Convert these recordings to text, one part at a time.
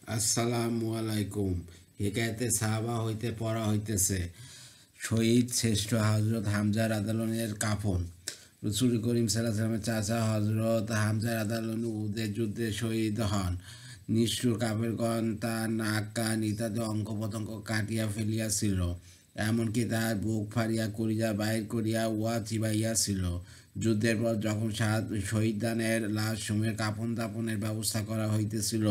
আসসালামু আলাইকুম। হিকায়াতে সাহাবা হইতে পড়া হইতেছে শহীদ শ্রেষ্ঠ হজরত হামজা রাদিয়াল্লাহু কাফন। রসুল করিম সাল্লাল্লাহু আলাইহি ওয়াসাল্লামের চাচা হজরত হামজা রাদিয়াল্লাহু উহুদের যুদ্ধে শহীদ হন। নিষ্ঠুর কাফেরগণ তার নাক কান ইত্যাদি অঙ্গ প্রত্যঙ্গ কাটিয়া ফেলিয়াছিল, এমনকি তার বুক ফাড়িয়া কলিজা বাহির করিয়া উহা চিবাইয়াছিল। যুদ্ধের পর যখন শহীদানের লাশ সমূহের কাফন দাফনের ব্যবস্থা করা হইতেছিল,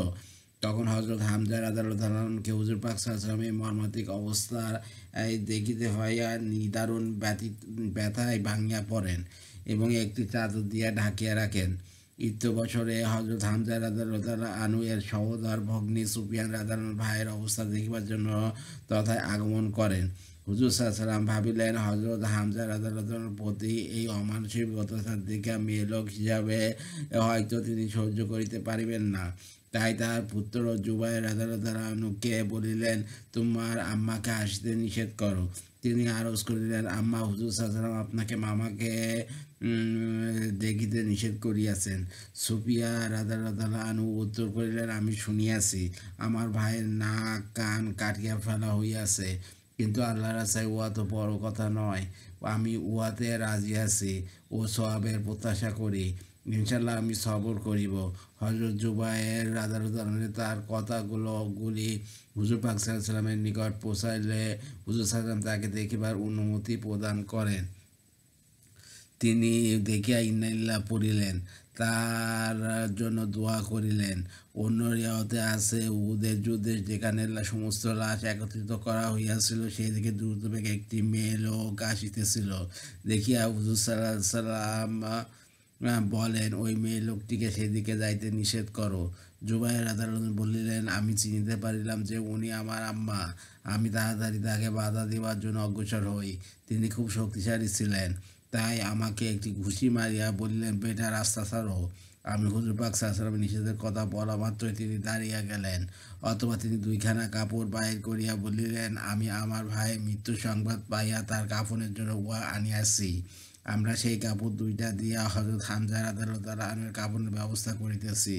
তখন হজরত হামজা রাদিয়াল্লাহু তাআলাকে হুজুর পাক সাল্লাল্লাহু আলাইহি ওয়াসাল্লামের মর্মান্তিক অবস্থা দেখিতে হইয়া নিদারুণ ব্যথায় ভাঙিয়া পড়েন এবং একটি চাদর দিয়া ঢাকিয়া রাখেন। বছরে হজরত হামজা রাদিয়াল্লাহু তাআলা আনহু এর সহোদর ভগ্নী সুফিয়ান রাদিয়াল্লাহু ভাইয়ের অবস্থা দেখিবার জন্য তথায় আগমন করেন। হুজুর সাল্লাল্লাহু আলাইহি ওয়াসাল্লাম ভাবিলেন, হজরত হামজা রাদিয়াল্লাহু প্রতি এই অমানসিক অত্যাচার দেখিয়া মেয়েলোক হিসাবে হয়তো তিনি সহ্য করিতে পারিবেন না। তাই তাহার পুত্র জুবাইর রাদিয়াল্লাহু আনহুকে বলিলেন, তোমার আম্মাকে আসিতে নিষেধ করো। তিনি আরজ করিলেন, আম্মা, হুজুর সাল্লাল্লাহু আলাইহি ওয়াসাল্লাম আপনাকে মামাকে দেখিতে নিষেধ করিয়াছেন। সুফিয়া রাদিয়াল্লাহু আনহু উত্তর করিলেন, আমি শুনিয়াছি আমার ভাইয়ের নাক কান কাটিয়া ফেলা হইয়াছে, কিন্তু আল্লাহর রাস্তায় উহা তো বড় কথা নয়। আমি উহাতে রাজি আছি ও সওয়াবের প্রত্যাশা করি। ইনশাল্লাহ আমি সবর করিব। হজরত জুবায়ের রাদিয়াল্লাহু তার কথাগুলি হুজুর পাক সাল্লাল্লাহু আলাইহি ওয়াসাল্লামের নিকট পৌঁছাইলে হুজুর সাল্লাল্লাহু আলাইহি ওয়াসাল্লাম তাকে দেখিবার অনুমতি প্রদান করেন। তিনি দেখিয়া ইন্নালিল্লাহ পড়িলেন, তার জন্য দোয়া করিলেন। অন্য রিওয়ায়েতে আছে, উহুদের যুদ্ধে যেখানে সমস্ত লাশ একত্রিত করা হইয়াছিল, সেদিকে দ্রুতবেগে একটি মেয়ে লোক আসিতেছিল। দেখিয়া হুজুর সাল্লাল্লাহু আলাইহি ওয়াসাল্লাম বলেন, ওই মেয়ে লোকটিকে সেদিকে যাইতে নিষেধ করো। জুবাইর রাদিয়াল্লাহু বলিলেন, আমি চিনিতে পারিলাম যে উনি আমার আম্মা। আমি তাড়াতাড়ি তাকে বাধা দেওয়ার জন্য অগ্রসর হই। তিনি খুব শক্তিশালী ছিলেন, তাই আমাকে একটি ঘুষি মারিয়া বলিলেন, বেটা, রাস্তা ছাড়ো। আমি হুজুর পাক সাল্লাল্লাহু আলাইহি ওয়াসাল্লামের নিষেধের কথা বলা মাত্রই তিনি দাঁড়িয়া গেলেন। অথবা তিনি দুইখানা কাপড় বাহির করিয়া বলিলেন, আমি আমার ভাইয়ের মৃত্যু সংবাদ পাইয়া তার কাফনের জন্য উহা আনিয়াছি। আমরা সেই কাপড় দুইটা দিয়া হজরত হামজা রাদিয়াল্লাহু তাআলা আনহুর কাফনের ব্যবস্থা করিতেছি।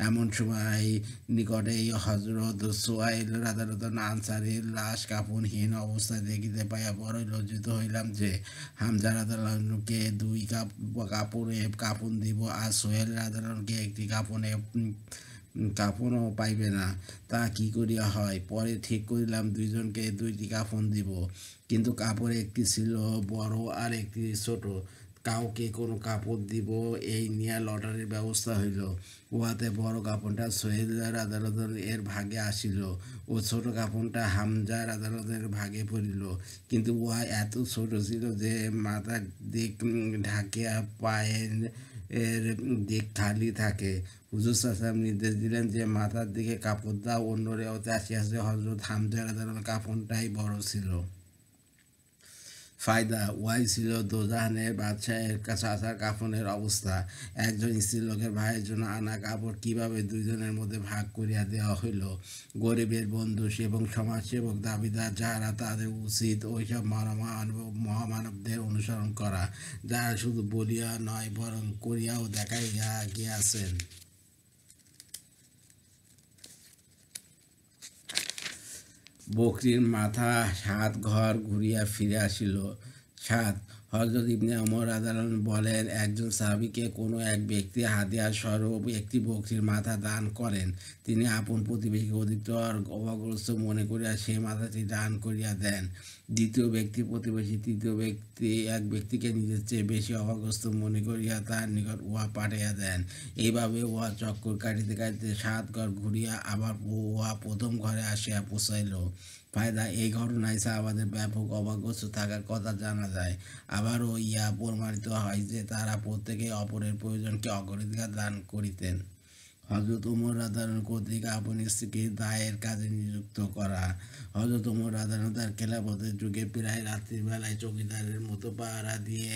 এমন সময় নিকটেই হজরত সুহাইল রাদিয়াল্লাহু তাআলা আনসারীর লাশ কাফনহীন অবস্থায় দেখিতে পাইয়া বড়ই লজ্জিত হইলাম যে হামজা রাদিয়াল্লাহু আনহুকে দুই কাপড়ে কাফন দিব, আর সোহেল রাদিয়াল্লাহু আনহুকে একটি কাফনও পাইবে না। তা কি করিয়া হয়? পরে ঠিক করিলাম দুইজনকে দুইটি কাফন দিব, কিন্তু কাপড় একটি ছিল বড় আর একটি ছোট। কাউকে কোনো কাপড় দিব, এই নিয়ে লটারির ব্যবস্থা হইল। উহাতে বড় কাপড়টা সোহেলের আদালতের এর ভাগে আসিল ও ছোট কাপড়টা হামজার আদালতের ভাগে পড়িল। কিন্তু উহা এত ছোট ছিল যে মাথার দিক ঢাকিয়া পায়ের এর দিক খালি থাকে। হুজুর সাল্লাল্লাহু নির্দেশ দিলেন যে মাথার দিকে কাপড় দাও। অন্য রেওয়াতে আসিয়াছে, হজরত হামজার আদালতের কাপড়টাই বড় ছিল। ফায়দা ওয়াই ছিল দোজাহানের বাদশাহের চাচার কাফনের অবস্থা। একজন স্ত্রীলোকের ভাইয়ের জন্য আনা কাপড় কিভাবে দুইজনের মধ্যে ভাগ করিয়া দেওয়া হইল। গরিবের বন্ধু এবং সমাজসেবক দাবিদার যাহারা, তাদের উচিত ওইসব মহামানবদের অনুসরণ করা, যারা শুধু বলিয়া নয় বরং করিয়াও দেখাইয়া গিয়াছেন। বকরীর মাথা 7 ঘর ঘুরিয়া ফিরে আসিল। 7 হযরত ইবনে ওমর রাদিয়াল্লাহু বলেন, একজন সাহাবীকে কোনো এক ব্যক্তি হাদিয়া স্বরূপ একটি বকরীর মাথা দান করেন। তিনি আপন প্রতিবেশীকে অধিকতর অভাবগ্রস্ত মনে করিয়া সেই মাথাটি দান করিয়া দেন। দ্বিতীয় ব্যক্তি প্রতিবেশী তৃতীয় ব্যক্তি এক ব্যক্তিকে নিজের চেয়ে বেশি অভাবগ্রস্ত মনে করিয়া তার নিকট উহা পাঠাইয়া দেন। এইভাবে উহা চক্কর কাটিতে কাটিতে 7 ঘর ঘুরিয়া আবার উহা প্রথম ঘরে আসিয়া পৌঁছাইল। ফায়দা এই ঘটনায় সাহাবাদের ব্যাপক অভাবগ্রস্ত থাকার কথা জানা যায়। আবারও ইহা প্রমাণিত হয় যে তারা প্রত্যেকে অপরের প্রয়োজনকে অগ্রাধিকার দান করিতেন। হযরত ওমর রাদিয়াল্লাহু কর্তৃক আপন স্ত্রীকে দায়ের কাজে নিযুক্ত করা। হযরত ওমর রাদিয়াল্লাহু তার খেলাফতের যুগে প্রায় রাত্রির বেলায় চৌকিদারের মতো পাহারা দিয়ে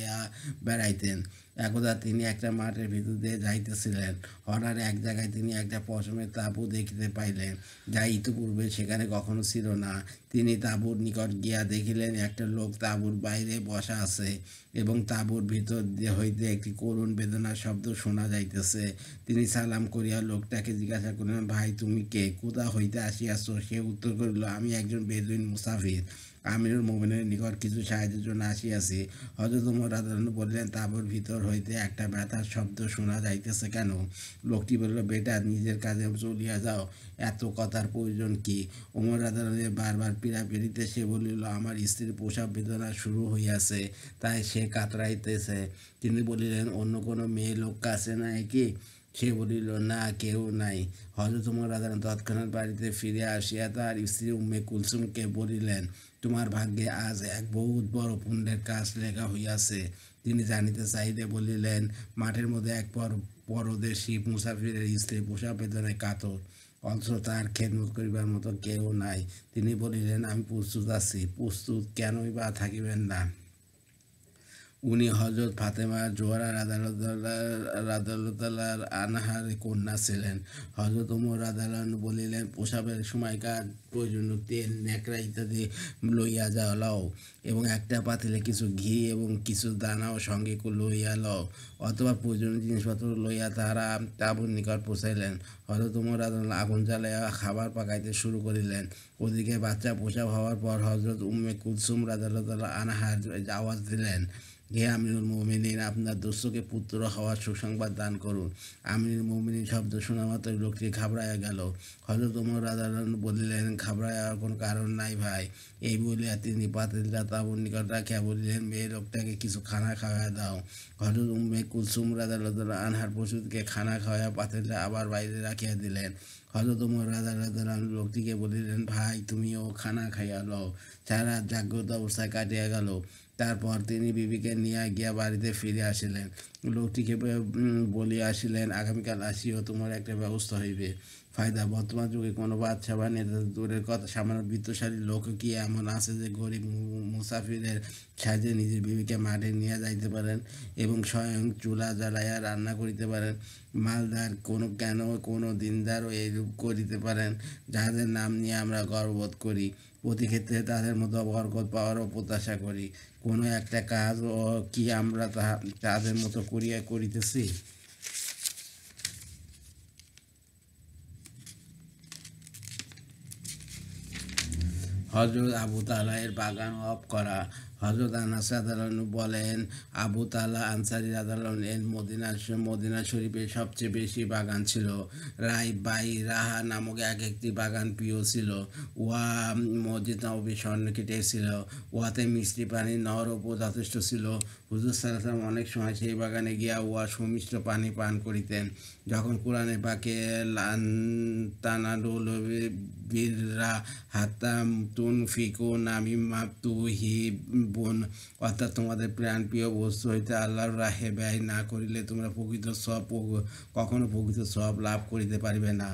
বেড়াইতেন। একদা তিনি একটা মাঠের ভিতর দিয়ে যাইতেছিলেন। হঠাৎ এক জায়গায় তিনি একটা পশমের তাঁবু দেখিতে পাইলেন, যা ইতিপূর্বে সেখানে কখনো ছিল না। তিনি তাঁবুর নিকট গিয়া দেখিলেন একটা লোক তাঁবুর বাইরে বসা আছে এবং তাঁবুর ভিতর হইতে একটি করুণ বেদনার শব্দ শোনা যাইতেছে। তিনি সালাম করিয়া লোকটাকে জিজ্ঞাসা করিলেন, ভাই তুমি কে, কোথা হইতে আসিয়াছ? সে উত্তর করিল, আমি একজন বেদুইন মুসাফির, আমিরুল মুমিনের নিকট কিছু সাহায্যের জন্য আসিয়াছি। হযরত ওমর রাদিয়াল্লাহু বললেন, তাঁবুর ভিতর হইতে একটা ব্যথার শব্দ শোনা যাইতেছে কেন? লোকটি বলল, বেটা নিজের কাজে চলিয়া যাও, এত কথার প্রয়োজন কি? ওমর রাদিয়াল্লাহু বারবার পীড়াপিড়িতে সে বলিল, আমার স্ত্রীর প্রসব বেদনা শুরু হইয়াছে, তাই সে কাতরাইতেছে। তিনি বলিলেন, অন্য কোনো মেয়ে লোক কাছে নাই কি? সে বলিল, না, কেউ নাই। হযরত ওমর রাদিয়াল্লাহু তৎক্ষণাৎ বাড়িতে ফিরে আসিয়া তার স্ত্রী উম্মে কুলসুমকে বলিলেন, তোমার ভাগ্যে আজ এক বহুত বড় পুণ্যের কাজ লেখা হইয়াছে। তিনি জানিতে চাইলে বলিলেন, মাঠের মধ্যে এক পরদেশী মুসাফিরের স্ত্রী প্রসব বেদনায় কাতর, অথচ তার খেদমত করিবার মতো কেউ নাই। তিনি বলিলেন, আমি প্রস্তুত আছি। প্রস্তুত কেনই বা থাকিবেন না? উনি হযরত ফাতেমা জোহরা রাদিয়াল্লাহু আনহার কন্যা ছিলেন। হযরত ওমর রাদিয়াল্লাহু আনহু বলিলেন, প্রসাবের সময়কার প্রয়োজনীয় তেল, ন্যাকড়া ইত্যাদি লইয়া লও এবং একটা পাতিলে কিছু ঘি এবং কিছু দানাও সঙ্গে লইয়া লও। অথবা প্রয়োজনীয় জিনিসপত্র লইয়া তাহারা তাঁবুর নিকট পৌঁছাইলেন। হযরত ওমর রাদিয়াল্লাহু আগুন জ্বালাইয়া খাবার পাকাইতে শুরু করিলেন। ওদিকে বাচ্চা প্রসব হওয়ার পর হযরত উম্মে কুলসুম রাদিয়াল্লাহু আনহা আওয়াজ দিলেন, হে আমিরুল মুমিনিন, আপনার দোস্তকে পুত্র হওয়ার সুসংবাদ দান করুন। আমিরুল মুমিনিন শব্দ শোনা মাত্র লোকটি ঘাবড়াইয়া গেল। হযরত ওমর রাদিয়াল্লাহু আনহু বলিলেন, ঘাবড়াইয়ার কোনো কারণ নাই ভাই। এই বলিয়া তিনি পাতিলটা তাঁবুর নিকট রাখিয়া বলিলেন, মেয়ে লোকটাকে কিছু খানা খাওয়াইয়া দাও। হযরত উম্মে কুলসুম রাদিয়াল্লাহু আনহার প্রসূতিকে খানা খাওয়াইয়া পাতিলটা আবার বাইরে রাখিয়া দিলেন। হযরত ওমর রাদিয়াল্লাহু আনহু লোকটিকে বলিলেন, ভাই তুমিও খানা খাইয়া লও। সারা রাত জাগ্রত অবস্থায় কাটিয়া গেল। তারপর তিনি বিবিকে নিয়ে গিয়া বাড়িতে ফিরে আসিলেন। লোকটিকে বলিয়া আসিলেন, আগামীকাল আসিও, তোমার একটা ব্যবস্থা হইবে। ফায়দা, বর্তমান যুগে কোনো বাদশা বা নেতা দূরের কথা, সামান্য বিত্তশালী লোক কি এমন আছে যে গরিব মুসাফিরের সাহায্যে নিজের বিবিকে মাঠে নিয়ে যাইতে পারেন এবং স্বয়ং চুলা জ্বালাইয়া রান্না করিতে পারেন? মালদার কোনো দিনদারও এইরূপ করিতে পারেন, যাহাদের নাম নিয়ে আমরা গর্ববোধ করি। প্রতি ক্ষেত্রে তাদের মতো বরকত পাওয়ারও প্রত্যাশা করি। কোনো একটা কাজ কি আমরা তাদের মতো করিতেছি? হযরত আবু তালহার বাগান ওয়াকফ করা। হযরত আনাস রাদিয়াল্লাহু আনহু বলেন, আবু তালহা আনসারী রাদিয়াল্লাহু আনহু এর মদিনা শরীফে সবচেয়ে বেশি বাগান ছিল। রাহা নামক একটি বাগান প্রিয় ছিল। উহা মসজিদ নববীর স্বর্ণকীটে ছিল। উহাতে মিষ্টি পানির নহরও যথেষ্ট ছিল। হুজুর সাল্লাল্লাহু আলাইহি ওয়াসাল্লাম অনেক সময় সেই বাগানে গিয়া উহা সুমিষ্ট পানি পান করিতেন। যখন কোরআনে পাকে লান তানালুল বিররা হাত্তা তুনফিকু মিম্মা তুহিব্বুন, অর্থাৎ তোমাদের প্রাণপ্রিয় বস্তু হইতে আল্লাহর রাহে ব্যয় না করিলে তোমরা কখনো প্রকৃত সওয়াব লাভ করিতে পারিবে না।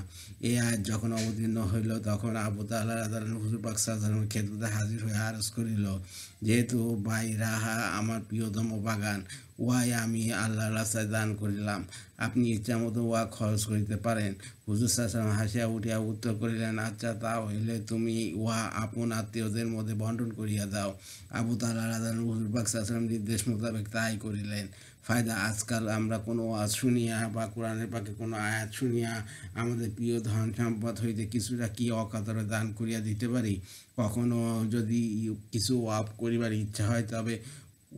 এই আয়াত যখন অবতীর্ণ হইল, তখন আবু তালহা রাদিয়াল্লাহু আনহু হুজুর পাক সাল্লাল্লাহু আলাইহি ওয়াসাল্লামের খেদমতে হাজির হয়ে আরজ করিল, যেহেতু রাহা আমার প্রিয়তম বাগান, উহাই আমি আল্লাহর রাস্তায় দান করিলাম, আপনি ইচ্ছামতো উহা খরচ করিতে পারেন। হুজুর সাল্লাল্লাহু আলাইহি ওয়াসাল্লাম হাসিয়া উঠিয়া উত্তর করিলেন, আচ্ছা, তা হইলে তুমি উহা আপন আত্মীয়দের মধ্যে বন্টন করিয়া দাও। আবু তালহা রাদিয়াল্লাহু আনহু হুজুর পাক সাল্লাল্লাহু আলাইহি ওয়াসাল্লামের নির্দেশ মোতাবেক তাই করিলেন। ফায়দা, আজকাল আমরা কোনো ওয়াজ শুনিয়া বা কোরআনের পাকে কোনো আয়াত শুনিয়া আমাদের প্রিয় ধন সম্পদ হইতে কিছুটা কি অকাতরে দান করিয়া দিতে পারি? কখনো যদি কিছু ওয়াকফ করিবার ইচ্ছা হয়, তবে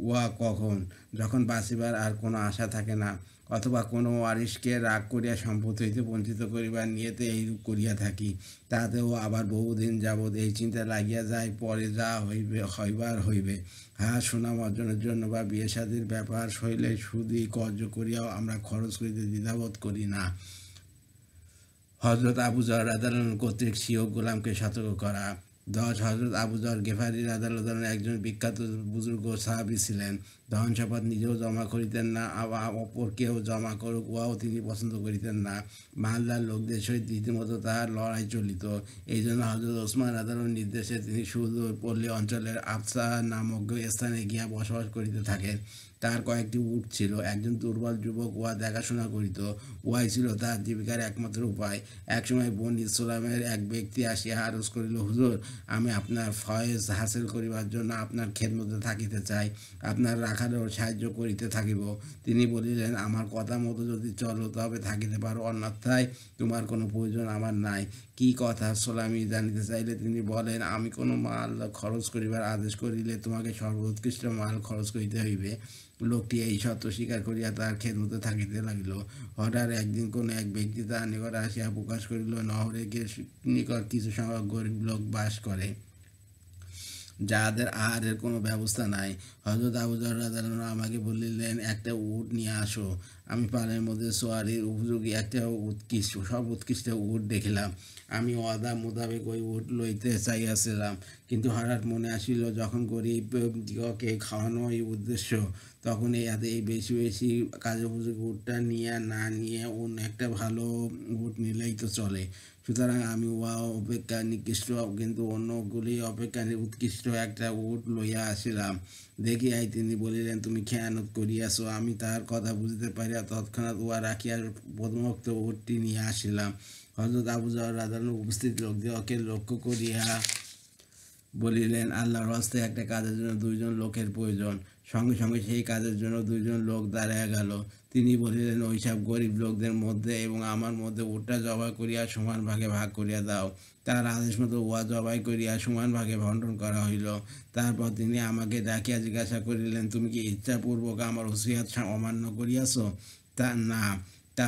উহা কখন? যখন বাঁচিবার আর কোনো আশা থাকে না, অথবা কোনো ওয়ারিশকে রাগ করিয়া সম্পদ হইতে বঞ্চিত করিবার নিয়তে এইরূপ করিয়া থাকি। তাতেও আবার বহুদিন যাবৎ এই চিন্তা লাগিয়া যায়, পরে যা হইবার হইবে। সুনাম অর্জনের জন্য বা বিয়ে শাদীর ব্যাপার হইলে সুদী কর্য করিয়াও আমরা খরচ করিতে দ্বিধাবোধ করি না। হযরত আবু যর রাদিয়াল্লাহু আনহু কর্তৃক স্বীয় গোলামকে সতর্ক করা। 10 হযরত আবু যর গেফারী রাদিয়াল্লাহু আনহু একজন বিখ্যাত বুজুর্গ সাহাবী ছিলেন। ধন সম্পদ নিজেও জমা করিতেন না, আবার অপর কেউ জমা করুক উহাও তিনি পছন্দ করিতেন না। মালদার লোকদের সহিত রীতিমতো তাহার লড়াই চলিত। এই জন্য হযরত ওসমান রাদিয়াল্লাহু আনহুর নির্দেশে তিনি সুদূর পল্লী অঞ্চলের আবসা নামক স্থানে গিয়া বসবাস করিতে থাকেন। তার কয়েকটি উট ছিল। একজন দুর্বল যুবক উহা দেখাশোনা করিত। উহাই ছিল তার জীবিকার একমাত্র উপায়। একসময় বনী ইসরাঈলের এক ব্যক্তি আসিয়া আরজ করিল, হুজুর, আমি আপনার ফয়েজ হাসিল করিবার জন্য আপনার খেদমতে থাকিতে চাই, আপনার রাখালেও সাহায্য করিতে থাকিব। তিনি বলিলেন, আমার কথা মতো যদি চলো তবে থাকিতে পারো, অন্যথায় তোমার কোনো প্রয়োজন আমার নাই। কি কথা সোলামি জানিতে চাইলে তিনি বলেন, আমি কোনো মাল খরচ করিবার আদেশ করিলে তোমাকে সর্বোৎকৃষ্ট মাল খরচ করিতে হইবে। লোকটি এই সত্য স্বীকার করিয়া তার খেদমতে থাকিতে লাগিল। হঠাৎ একদিন কোনো এক ব্যক্তি তার নিকট আসিয়া প্রকাশ করিল, নহরের নিকট কিছু সংখ্যক গরিব লোক বাস করে, যাদের আহারের কোনো ব্যবস্থা নাই। হযরত আবু যর রাদিয়াল্লাহু আনহু আমাকে বলিলেন, একটা উট নিয়ে আসো। আমি পালের মধ্যে সোয়ারির উপযোগী একটা উৎকৃষ্ট উট দেখিলাম। আমি ওয়াদা মোতাবেক ওই উট লইতে চাইয়াছিলাম, কিন্তু হঠাৎ মনে আসিল, যখন গরিবদিগকে খাওয়ানো এই উদ্দেশ্য, তখন এই বেশি বেশি কাজে উপযোগী উটটা না নিয়ে অন্য একটা ভালো উট নিলেই তো চলে। সুতরাং আমি উহা অপেক্ষা নিকৃষ্ট কিন্তু অন্যগুলি অপেক্ষা উৎকৃষ্ট একটা উট লইয়া আসিলাম। দেখিয়াই তিনি বলিলেন, তুমি খেয়ানত করিয়াছ। আমি তাহার কথা বুঝিতে পারিয়া তৎক্ষণাৎ উহা রাখিয়া প্রথমোক্ত উটটি নিয়ে আসিলাম। হযরত আবু যর রাদিয়াল্লাহু আনহু উপস্থিত লোকদিগকে লক্ষ্য করিয়া বলিলেন, আল্লাহর হস্তে একটা কাজের জন্য দুইজন লোকের প্রয়োজন। সঙ্গে সঙ্গে সেই কাজের জন্য দুইজন লোক দাঁড়াইয়া গেল। তিনি বলিলেন, ওইসব গরিব লোকদের মধ্যে এবং আমার মধ্যে উটটা জবাই করিয়া সমান ভাগে ভাগ করিয়া দাও। তার আদেশ মতো উহা জবাই করিয়া সমান ভাগে বণ্টন করা হইল। তারপর তিনি আমাকে ডাকিয়া জিজ্ঞাসা করিলেন, তুমি কি ইচ্ছাপূর্বক আমার ওসিয়ত অমান্য করিয়াছ? তা না, তা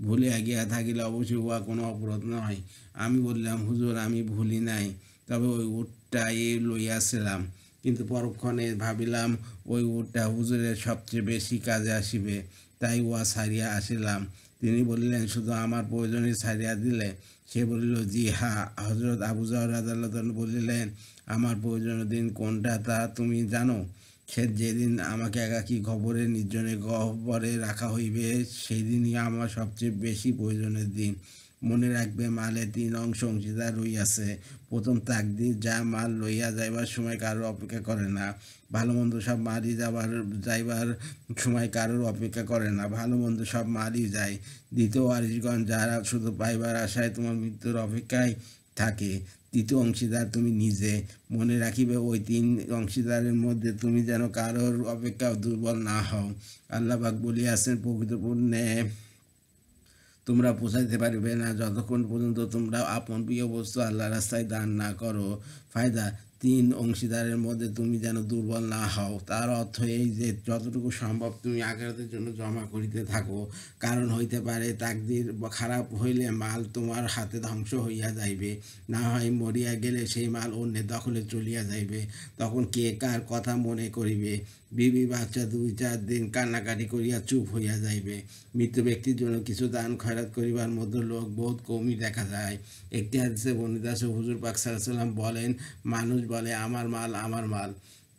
ভুলিয়া গিয়া থাকিলে অবশ্যই উহা কোনো অপরাধ নয়। আমি বললাম, হুজুর, আমি ভুলি নাই, তবে ওই উটটাই লইয়াছিলাম, কিন্তু পরক্ষণে ভাবিলাম ওই উটটা হুজুরের সবচেয়ে বেশি কাজে আসিবে, তাই উহা ছাড়িয়া আসিলাম। তিনি বলিলেন, শুধু আমার প্রয়োজনই ছাড়িয়া দিলে? সে বলিল, জি হ্যাঁ। হযরত আবু যর রাদিয়াল্লাহু আনহু বলিলেন, আমার প্রয়োজনীয় দিন কোনটা তা তুমি জানো? সে যেদিন আমাকে একাকী নির্জনে গহ্বরে রাখা হইবে, সেই দিনই আমার সবচেয়ে বেশি প্রয়োজনের দিন। মনে রাখবে, মালে 3 অংশীদার রইয়াছে। প্রথম তাকদীর, যা মাল লইয়া যাইবার সময় কারোর অপেক্ষা করে না। ভালো মন্দ সব মালই যাইবার সময় কারোর অপেক্ষা করে না, ভালো মন্দ সব মালই যায়। দ্বিতীয় ওয়ারিশগণ, যারা শুধু পাইবার আশায় তোমার মৃত্যুর অপেক্ষায় থাকে। তৃতীয় অংশীদার তুমি নিজে। মনে রাখিবে, ওই 3 অংশীদারের মধ্যে তুমি যেন কারোর অপেক্ষা দুর্বল না হও। আল্লাহ পাক বলিয়াছেন, প্রকৃতপক্ষে তোমরা পৌঁছাইতে পারবে না যতক্ষণ পর্যন্ত তোমরা আপন প্রিয় বস্তু আল্লাহর রাস্তায় দান না করো। ফায়দা, 3 অংশীদারের মধ্যে তুমি যেন দুর্বল না হও। তার অর্থ এই যে, যতটুকু সম্ভব তুমি আখিরাতের জন্য জমা করিতে থাকো। কারণ হইতে পারে তাকদীর খারাপ হইলে মাল তোমার হাতে ধ্বংস হইয়া যাইবে, না হয় মরিয়া গেলে সেই মাল অন্যের দখলে চলিয়া যাইবে। তখন কে কার কথা মনে করিবে? বিবি বাচ্চা 2-4 দিন কান্নাকাটি করিয়া চুপ হইয়া যাইবে। মৃত ব্যক্তির জন্য কিছু দান খয়রাত করিবার মধ্যে লোক বহুত কমই দেখা যায়। একটি হাদিসে বর্ণিত আছে, হুজুর পাক সাল্লাল্লাহু আলাইহি ওয়াসাল্লাম বলেন, মানুষ বলে আমার মাল,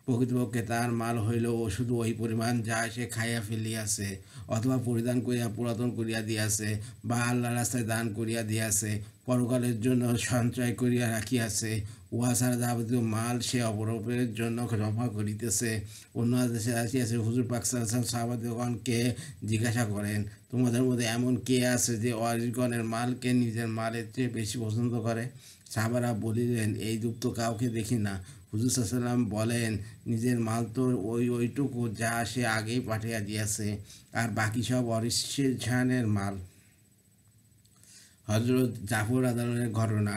প্রকৃতপক্ষে তার মাল হইল ও শুধু ওই পরিমাণ যা সে খাইয়া ফেলিয়াছে, অথবা পরিধান করিয়া পুরাতন করিয়া দিয়াছে, বা আল্লাহর রাস্তায় দান করিয়া দিয়াছে, পরকালের জন্য সঞ্চয় করিয়া রাখিয়াছে। উহা ছাড়া যাবতীয় মাল সে অপরের জন্য জমা করিতেছে। অন্য দেশে আসিয়াছে, হুজুর পাক সাল্লাল্লাহু আলাইহি ওয়াসাল্লাম সাহাবাগণকে জিজ্ঞাসা করেন, তোমাদের মধ্যে এমন কে আছে যে ওয়ারিশগণের মালকে নিজের মালের চেয়ে বেশি পছন্দ করে? সাহাবারা বলিলেন, এই যুক্ত কাউকে দেখি না। হুজুর সাল্লাল্লাহু আলাইহি ওয়াসাল্লাম বলেন, নিজের মাল তো ওইটুকু যা সে আগেই পাঠিয়ে দিয়েছে, আর বাকি সব ওয়ারিশানের মাল। হযরত জাফর রাদিয়াল্লাহু ঘটনা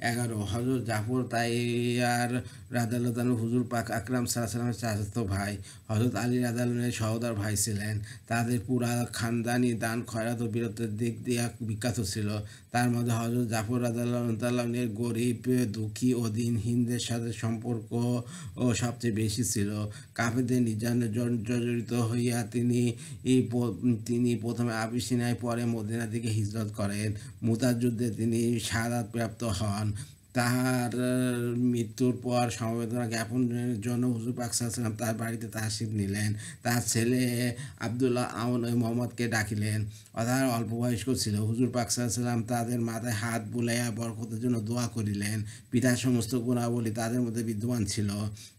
11। হযরত জাফর তাইয়ার রাদিয়াল্লাহু আনহু হুজুর পাক আকরাম সাল্লাল্লাহু আলাইহি ওয়াসাল্লামের চাচাতো ভাই। হযরত আলী রাদিয়াল্লাহু আনহু সহোদর ভাই ছিলেন। তাদের পুরা খানদানি দান খয়রাত ও বীরত্বের দিক দিয়ে বিখ্যাত ছিল। তার মধ্যে হযরত জাফর রাদিয়াল্লাহু আনহু গরিব, দুঃখী ও দিনহীনদের সাথে সম্পর্ক ও সবচেয়ে বেশি ছিল। কাফেরদের নির্যাতনে জর্জরিত হইয়া তিনি প্রথমে আবিসিনিয়ায়, পরে মদিনার দিকে হিজরত করেন। মুতার যুদ্ধে তিনি শাহাদাত প্রাপ্ত হন। তাহার মৃত্যুর পর সমবেদনা জ্ঞাপনের জন্য হুজুর পাক সাল্লাল্লাহু আলাইহি ওয়াসাল্লাম তার বাড়িতে তাশরিফ নিলেন। তার ছেলে আব্দুল্লাহ আউন ওই মোহাম্মদকে ডাকিলেন। তাহার অল্প বয়স্ক ছিল। হুজুর পাক সাল্লাল্লাহু আলাইহি ওয়াসাল্লাম তাদের মাথায় হাত বুলাইয়া বরকতের জন্য দোয়া করিলেন। পিতার সমস্ত গুণাবলী তাদের মধ্যে বিদ্যমান ছিল,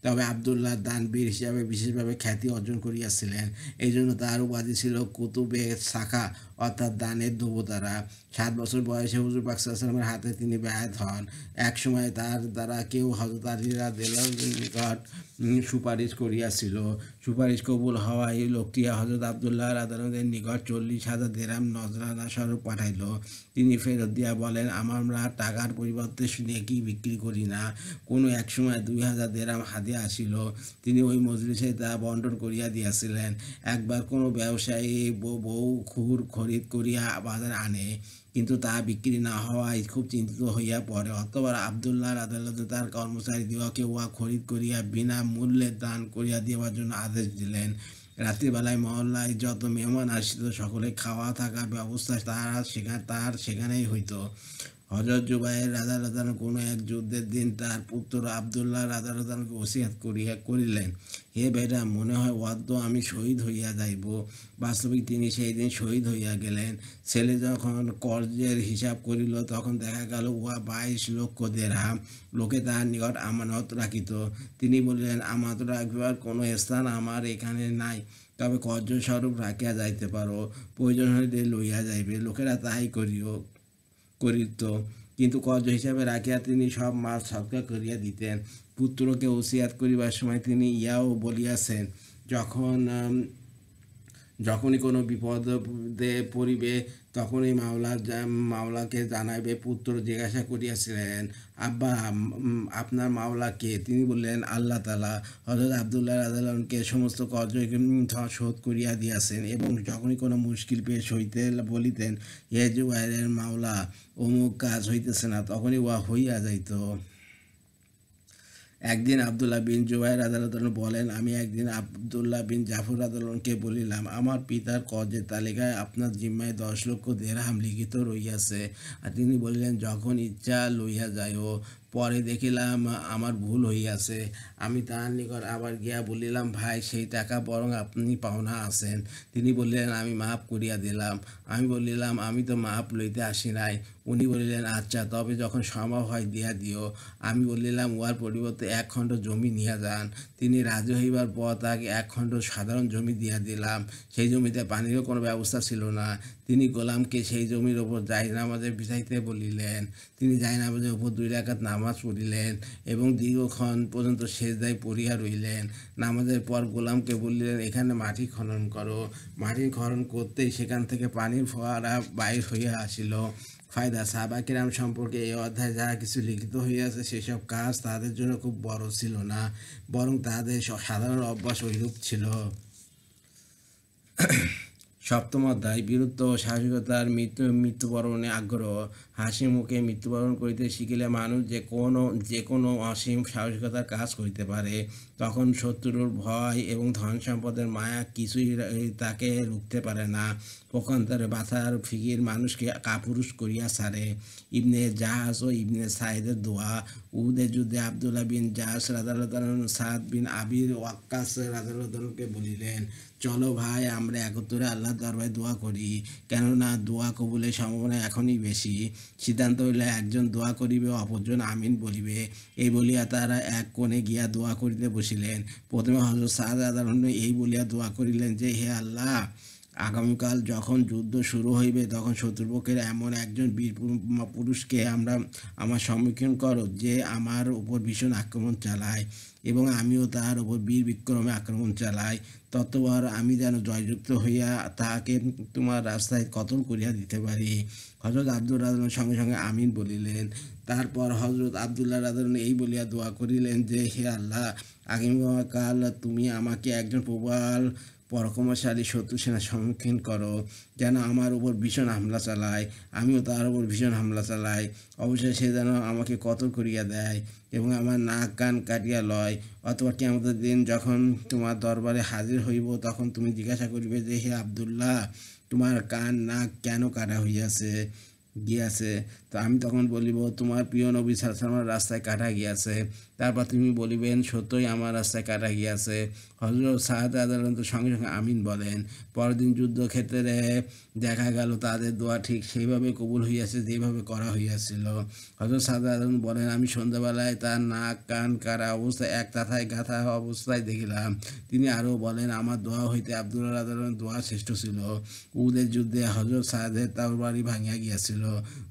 তবে আব্দুল্লাহ দানবীর হিসাবে বিশেষভাবে খ্যাতি অর্জন করিয়াছিলেন। এই জন্য তার উপাধি ছিল কুতুবে সাখা, অর্থাৎ দানের দেবতারা। 7 বছর বয়সে হুজুর পাক সাল্লাল্লাহু আলাইহি ওয়াসাল্লামের হাতে তিনি বেয়াত হন। এক সময় তার দ্বারা কেউ হযরত আলী রাদিয়াল্লাহু আনহুর নিকট সুপারিশ করিয়াছিল। সুপারিশ কবুল হওয়ায় লোকটি হযরত আব্দুল্লাহ রাদিয়াল্লাহু আনহুর নিকট 40,000 দিরহাম নজরানা স্বরূপ পাঠাইল। তিনি ফেরত দিয়া বলেন, আমরা টাকার পরিবর্তে নেকি বিক্রি করি না। কোনো এক সময় 2,000 দিরহাম হাদিয়া আসিল। তিনি ওই মজলিসে তা বন্টন করিয়া দিয়াছিলেন। একবার কোনো ব্যবসায়ী বউ খুর খরিদ করিয়া বাজারে আনে, কিন্তু তা বিক্রি না হওয়ায় খুব চিন্তিত হইয়া পড়ে। অতঃপর আব্দুল্লাহ রাদিয়াল্লাহু আনহু তার কর্মচারীদিগকে উহা খরিদ করিয়া বিনা মূল্যে দান করিয়া দেওয়ার জন্য আদেশ দিলেন। রাত্রিবেলায় মহল্লায় যত মেহমান আসিত সকলে খাওয়া থাকার ব্যবস্থা তার সেখানেই হইত। হযরত জুবাইর রাদিয়াল্লাহু আনহু কোনো এক যুদ্ধের দিন তার পুত্র আব্দুল্লাহ রাদিয়াল্লাহু আনহুকে ওসিয়ত করিলেন, হে বেটা, মনে হয় ওয়াদ্য আমি শহীদ হইয়া যাইব। বাস্তবিক তিনি সেই দিন শহীদ হইয়া গেলেন। ছেলে যখন কর্জের হিসাব করিল তখন দেখা গেল উহা 22 লক্ষ দিরহাম। লোকে তাহার নিকট আমানত রাখিত। তিনি বলিলেন, আমানত রাখিবার কোনো স্থান আমার এখানে নাই, তবে কর্জ স্বরূপ রাখিয়া যাইতে পারো, প্রয়োজন হইলে লইয়া যাইবে। লোকেরা তাহাই করিত, কিন্তু কর্জ হিসাবে রাখিয়া তিনি সব মাল সৎকার করিয়া দিতেন। পুত্রকে ওসিয়াত করিবার সময় তিনি ইয়াও বলিয়াছেন, যখনই কোনো বিপদে পড়িবে তখনই মাওলাকে জানাইবে। পুত্র জিজ্ঞাসা করিয়াছিলেন, আব্বা, আপনার মাওলা কে? তিনি বললেন, আল্লাহ তাআলা। হযরত আব্দুল্লাহ রাদিয়াল্লাহু আনহুকে সমস্ত কর্জ শোধ করিয়া দিয়াছেন, এবং যখনই কোনো মুশকিল পেশ হইতে বলিতেন, হে জুবাইরের মাওলা, অমুক কাজ হইতেছে না, তখনই উহা হইয়া যাইত। একদিন আব্দুল্লাহ বিন জুবাইর রাদিয়াল্লাহু আনহু বলেন, আমি একদিন আব্দুল্লাহ বিন জাফর রাদিয়াল্লাহু আনহুকে বলিলাম, আমার পিতার কর্জের তালিকায় আপনার জিম্মায় 10 লক্ষ দিরহাম লিখিত রহিয়াছে। আর তিনি বলিলেন, যখন ইচ্ছা লইয়া যাইও। পরে দেখিলাম আমার ভুল হইয়াছে। আমি তাহার নিকট আবার গিয়া বলিলাম, ভাই, সেই টাকা বরং আপনি পাওনা আছেন। তিনি বলিলেন, আমি মাফ করিয়া দিলাম। আমি বলিলাম, আমি তো মাফ লইতে আসি নাই। উনি বলিলেন, আচ্ছা, তবে যখন সম্ভব হয় দিয়া দিও। আমি বলিলাম, উহার পরিবর্তে 1 খণ্ড জমি নিয়া যান। তিনি রাজি হইবার পর তাকে 1 খণ্ড সাধারণ জমি দিয়া দিলাম। সেই জমিতে পানিরও কোনো ব্যবস্থা ছিল না। তিনি গোলামকে সেই জমির ওপর জায়নামাজে বিছাইতে বলিলেন। তিনি জায়নামাজের ওপর 2 রাকাত নামাজ পড়িলেন এবং দীর্ঘক্ষণ পর্যন্ত সেজদায় পড়িয়া রইলেন। নামাজের পর গোলামকে বলিলেন, এখানে মাটি খনন করো। মাটি খনন করতেই সেখান থেকে পানির ফোয়ারা বাইর হইয়া আসিল। ফায়দা: সাহাবা কিরাম সম্পর্কে এই অধ্যায়ে যাহা কিছু লিখিত হইয়াছে সেসব কাজ তাদের জন্য খুব বড় ছিল না, বরং তাদের সাধারণ অভ্যাস ঐরূপ ছিল। 7ম অধ্যায়: বীরত্ব ও সাহসিকতার মৃত্যুবরণে আগ্রহ। হাসি মুখে মৃত্যুবরণ করিতে শিখিলে মানুষ যে কোনো অসীম সাহসিকতার কাজ করিতে পারে। তখন শত্রুর ভয় এবং ধন সম্পদের মায়া কিছুই তাকে রুখতে পারে না। পক্ষান্তরে বাঁচার ফিকির মানুষকে কাপুরুষ করিয়া ছাড়ে। ইবনে জাহাজ ও ইবনে সাইদের দোয়া। উহুদের যুদ্ধে আব্দুল্লাহ বিন জাহাজ রাদিয়াল্লাহু আনহু সাদ বিন আবি ওয়াক্কাস রাদিয়াল্লাহু আনহুকে বলিলেন, চলো ভাই, আমরা একত্রে আল্লাহর দরবারে দোয়া করি, কেননা দোয়া কবুলের সম্ভাবনা এখনই বেশি। সিদ্ধান্ত হইলে একজন দোয়া করিবে, অপরজন আমিন বলিবে। এই বলিয়া তারা এক কোণে গিয়া দোয়া করিতে বসিলেন। প্রথমে হযরত সাদ রাদিয়াল্লাহু আনহু এই বলিয়া দোয়া করিলেন যে, হে আল্লাহ, আগামীকাল যখন যুদ্ধ শুরু হইবে তখন শত্রুপক্ষের এমন একজন বীর পুরুষকে আমার সম্মুখীন করো, যে আমার উপর ভীষণ আক্রমণ চালায় এবং আমিও তাহার উপর বীর বিক্রমে আক্রমণ চালাই। ততবার আমি যেন জয়যুক্ত হইয়া তাহাকে তোমার রাস্তায় কতল করিয়া দিতে পারি। হযরত আব্দুল্লাহ রাদিয়াল্লাহু সঙ্গে সঙ্গে আমিন বলিলেন। তারপর হযরত আব্দুল্লাহ রাদিয়াল্লাহু এই বলিয়া দোয়া করিলেন যে, হে আল্লাহ, আগামীকাল তুমি আমাকে একজন প্রবল পরাক্রমশালী শত্রু সেনার সম্মুখীন করো, যেন আমার উপর ভীষণ হামলা চালায়, আমিও তার উপর ভীষণ হামলা চালাই। অবশ্যই সে যেন আমাকে কতল করিয়া দেয় এবং আমার নাক কান কাটিয়া লয়। অথবা কিয়ামতের দিন যখন তোমার দরবারে হাজির হইব তখন তুমি জিজ্ঞাসা করিবে যে, হে আব্দুল্লাহ, তোমার কান নাক কেন কাটা হইয়াছে? গিয়াছে। তো আমি তখন বলিব, তোমার প্রিয় নবী সাল্লাল্লাহু আলাইহি ওয়াসাল্লামের রাস্তায় কাটা গিয়াছে। তারপর তুমি বলিবেন, সত্যই আমার রাস্তায় কাটা গিয়াছে। হযরত সাদ রাদিয়াল্লাহু সঙ্গে সঙ্গে আমিন বলেন। পরদিন যুদ্ধক্ষেত্রে দেখা গেল তাদের দোয়া ঠিক সেইভাবে কবুল হইয়াছে যেভাবে করা হইয়াছিল। হযরত সাদ রাদিয়াল্লাহু বলেন, আমি সন্ধ্যাবেলায় তার নাক কান কাটা অবস্থায় এক কাঁথায় গাঁথা অবস্থায় দেখিলাম। তিনি আরও বলেন, আমার দোয়া হইতে আব্দুল্লাহ রাদিয়াল্লাহু দোয়া শ্রেষ্ঠ ছিল। উহুদের যুদ্ধে হযরত সাদের তরবারি ভাঙিয়া গিয়াছিল।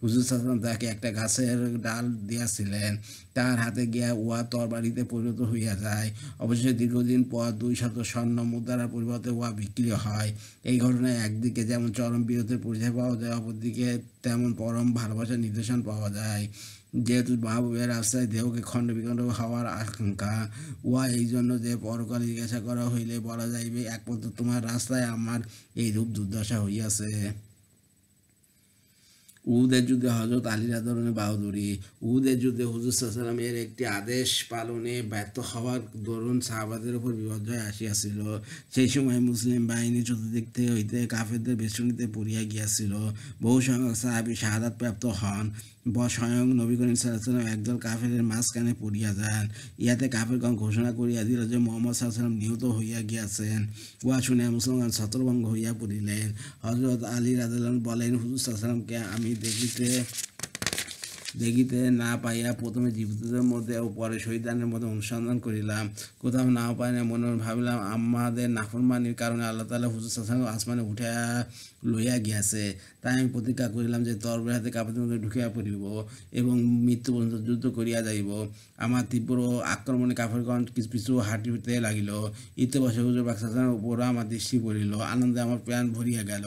হুজুর সাল্লাল্লাহু তাকে একটা গাছের ডাল দিয়াছিলেন। তার হাতে গিয়া উহা তরবারিতে পরিণত হইয়া যায়। অবশেষে দীর্ঘদিন পর 200 স্বর্ণ মুদ্রার পরিবর্তে উহা বিক্রি হয়। এই ঘটনায় একদিকে যেমন চরম বীরত্বের পরিচয় পাওয়া যায়, অপরদিকে তেমন পরম ভালোবাসার নিদর্শন পাওয়া যায়। যেহেতু মাহবুবের রাস্তায় দেহকে খণ্ড বিখণ্ড হওয়ার আশঙ্কা, উহা এই জন্য যে পরকালে জিজ্ঞাসা করা হইলে বলা যাইবে, একমাত্র তোমার রাস্তায় আমার এই রূপ দুর্দশা হইয়াছে। উহুদের যুদ্ধে হযরত আলী রাদিয়াল্লাহু বাহাদুরি। উহুদের যুদ্ধে হুজুর সাল্লাল্লাহু আলাইহি ওয়াসাল্লামের একটি আদেশ পালনে ব্যর্থ হওয়ার দরুন সাহাবাদের উপর বিপর্যয় আসিয়াছিল। সেই সময় মুসলিম বাহিনী চতুর্দিক হইতে কাফেরদের বেষ্টনীতে পড়িয়া গিয়াছিল। বহু সংখ্যক সাহাবী শাহাদাত প্রাপ্ত হন। স্বয়ং নবী করিম সাল্লাল্লাহু আলাইহি ওয়াসাল্লাম একদল কাফেরের মাঝখানে পড়িয়া যান। ইহাতে কাফেরগণ ঘোষণা করিয়া দিল যে মুহাম্মদ সাল্লাল্লাহু আলাইহি ওয়াসাল্লাম নিহত হইয়া গিয়াছেন। উহা শুনিয়া মুসলমান ছত্রভঙ্গ হইয়া পড়িলেন। হযরত আলী রাদিয়াল্লাহু বলেন, হুজুর সাল্লাল্লাহু আলাইহি ওয়াসাল্লামকে আমি দেখিতে না পাইয়া প্রথমে জীবিতদের মধ্যে ও পরে শহীদানের মধ্যে অনুসন্ধান করিলাম। কোথাও না পাই না, মনে মনে ভাবিলাম আমাদের নাফরমানির কারণে আল্লাহ তাআলা হুজুর সাল্লাল্লাহু আলাইহি ওয়াসাল্লাম আসমানে উঠিয়া লইয়া গিয়াছে। তাই আমি প্রতিজ্ঞা করিলাম যে তরবারি হাতে কাফেরদের মধ্যে ঢুকিয়া পড়িব এবং মৃত্যু পর্যন্ত যুদ্ধ করিয়া যাইব। আমার তীব্র আক্রমণে কাফেরগণ পিছু হাঁটিতে লাগিল। ইত্যবসে হুজুর পাক সাল্লাল্লাহু আলাইহি ওয়াসাল্লামের উপর আমার দৃষ্টি পড়িল। আনন্দে আমার প্রাণ ভরিয়া গেল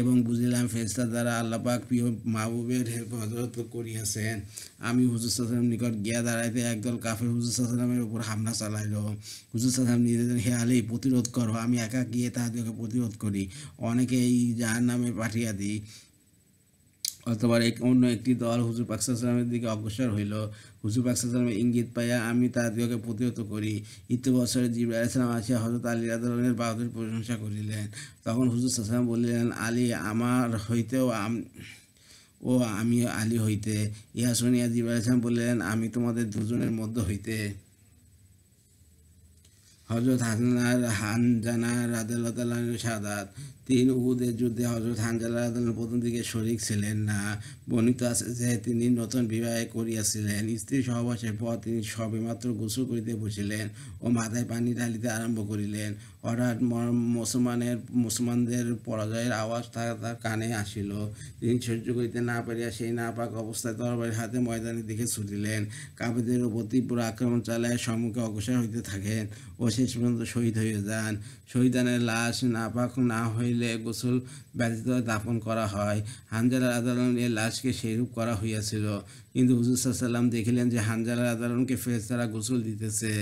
এবং বুঝিলাম ফেরেশতার দ্বারা আল্লাহ পাক প্রিয় মাহবুবের হেফাজত করিয়াছেন। আমি হুজুর সাল্লাল্লাহু আলাইহি ওয়াসাল্লামের নিকট গিয়া দাঁড়াইতে একদল কাফের হুজুর সাল্লাল্লাহু আলাইহি ওয়াসাল্লামের উপর হামলা চালাইল। হুজুর সাল্লাল্লাহু আলাইহি ওয়াসাল্লাম নিজে, হে আলী, প্রতিরোধ করো। আমি একা গিয়ে তাহাদেরকে প্রতিরোধ করি, অনেকেই জাহান্নামে পাঠিয়া দিই। অথবা অন্য একটি দল হুজুর পাক সাল্লাল্লাহু আলাইহি ওয়াসাল্লামের দিকে অগ্রসর হইল। হুজুর পাক সাল্লাল্লাহু আলাইহি ওয়াসাল্লামের ইঙ্গিত পাইয়া আমি তাহাদিগকে প্রতিহত করি। ইত্যবসরে জিবরাইল আলাইহিস সালাম আসিয়া হযরত আলী রাদিয়াল্লাহু আনহুর বাহাদুরির প্রশংসা করিলেন। তখন হুজুর সাল্লাল্লাহু আলাইহি ওয়াসাল্লাম বলিলেন, আলী আমার হইতেও ও আমি আলী হইতে। ইহা শুনিয়া জিবরাইল আলাইহিস সালাম বলিলেন, আমি তোমাদের দুজনের মধ্য হইতে। হযরত হানজালা রাদিয়াল্লাহু তাআলা আনহু শাহাদাত। উহুদের যুদ্ধে হযরত হানজালা রাদিয়াল্লাহু প্রথম দিকে শরীক ছিলেন না। বর্ণিত আছে যে তিনি নতুন বিবাহ করিয়াছিলেন। স্ত্রী সহবাসের পর তিনি সবেমাত্র গোসল করিতে বসিলেন ও মাথায় পানি ঢালিতে আরম্ভ করিলেন। হঠাৎ মুসলমানদের পরাজয়ের আওয়াজ তার কানে আসিল। তিনি সহ্য করিতে না পারিয়া সেই নাপাক অবস্থায় তরবারির হাতে ময়দানের দিকে ছুটিলেন। কাফেরদের উপর তীব্র আক্রমণ চালাইয়া সম্মুখে অগ্রসর হইতে থাকেন ও শেষ পর্যন্ত শহীদ হইয়া যান। শহীদানের লাশ নাপাক না হইলে গোসল ব্যতীত দাফন করা হয়। হানজালা রাদিয়াল্লাহু এর লাশকে সেইরূপ করা হইয়াছিল। কিন্তু হুজুর সাল্লাল্লাহু আলাইহি ওয়াসাল্লাম দেখিলেন যে হানজালা রাদিয়াল্লাহুকে ফেরেশতারা গোসল দিতেছে।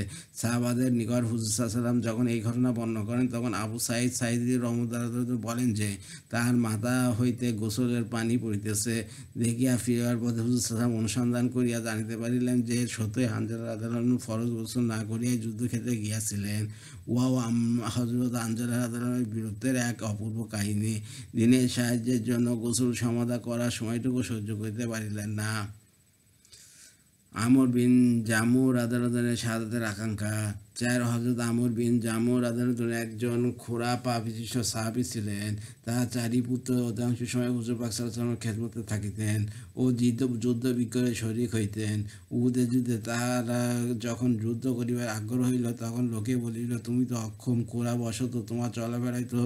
সাহাবাদের নিকট হুজুর সাল্লাল্লাহু আলাইহি ওয়াসাল্লাম যখন এই ঘটনা বর্ণনা করেন, তখন আবু সাঈদ সাঈদী রাদিয়াল্লাহু বলেন যে তাহার মাথা হইতে গোসলের পানি পড়িতেছে। দেখিয়া ফিরিবার পথে হুজুর সাল্লাল্লাহু আলাইহি ওয়াসাল্লাম অনুসন্ধান করিয়া জানিতে পারিলেন যে সত্যই হানজালা রাদিয়াল্লাহু ফরজ গোসল না করিয়াই যুদ্ধক্ষেত্রে গিয়াছিলেন। উহাও হযরত হানজালা রাদিয়াল্লাহুর বীরত্বের এক অপূর্ব কাহিনী। দিনের সাহায্যের জন্য গোসল সমাধা করার সময়টুকু সহ্য করিতে পারিলেন না। আমর বিন জামুর রাদিয়াল্লাহু শাহাদাতের আকাঙ্ক্ষা। হযরত আমর বিন জামুর রাদিয়াল্লাহু একজন খোঁড়া পা বিশিষ্ট সাহাবী ছিলেন। তাহার 4 পুত্র অধিকাংশ সময় হুজুর পাক সাল্লাল্লাহু আলাইহি ওয়াসাল্লামের খেদমতে থাকিতেন ও যুদ্ধ বিগ্রহে শরীক হইতেন। উহুদের যুদ্ধে তাহারা যখন যুদ্ধ করিবার আগ্রহ হইল, তখন লোকে বলিল, তুমি তো অক্ষম, খোঁড়া বশত তোমার চলাফেরাই তো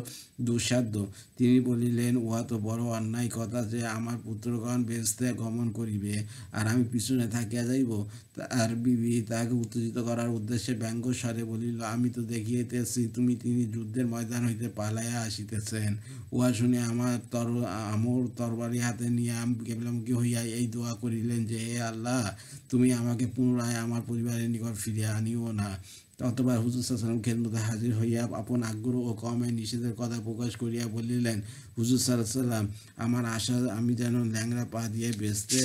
দুঃসাধ্য। তিনি বলিলেন, উহা তো বড় অন্যায় কথা যে আমার পুত্রগণ বেহেশতে গমন করিবে আর আমি পিছনে থাকিয়া যাইব। তার বিবি তাহাকে উত্তেজিত করার উদ্দেশ্যে ব্যঙ্গ স্বরে বলিল, আমি তো দেখিতেছি তিনি যুদ্ধের ময়দান হইতে পালাইয়া আসিতেছেন। উহা শুনে আমর তরবারি হাতে নিয়ে কেবলামুখী হইয়া এই দোয়া করিলেন যে, হে আল্লাহ, তুমি আমাকে পুনরায় আমার পরিবারের নিকট ফিরিয়া আনিও না। অতঃপর হুজুর সাল্লাল্লাহু আলাইহি ওয়াসাল্লাম খেদমতে হাজির হইয়া আপন আগ্রহ ও কওমের নিষেধের কথা প্রকাশ করিয়া বলিলেন, হুজুর সাল্লাল্লাহু আলাইহি ওয়াসাল্লাম, আমার আশা আমি যেন ল্যাংড়া পা দিয়ে বেহেশতে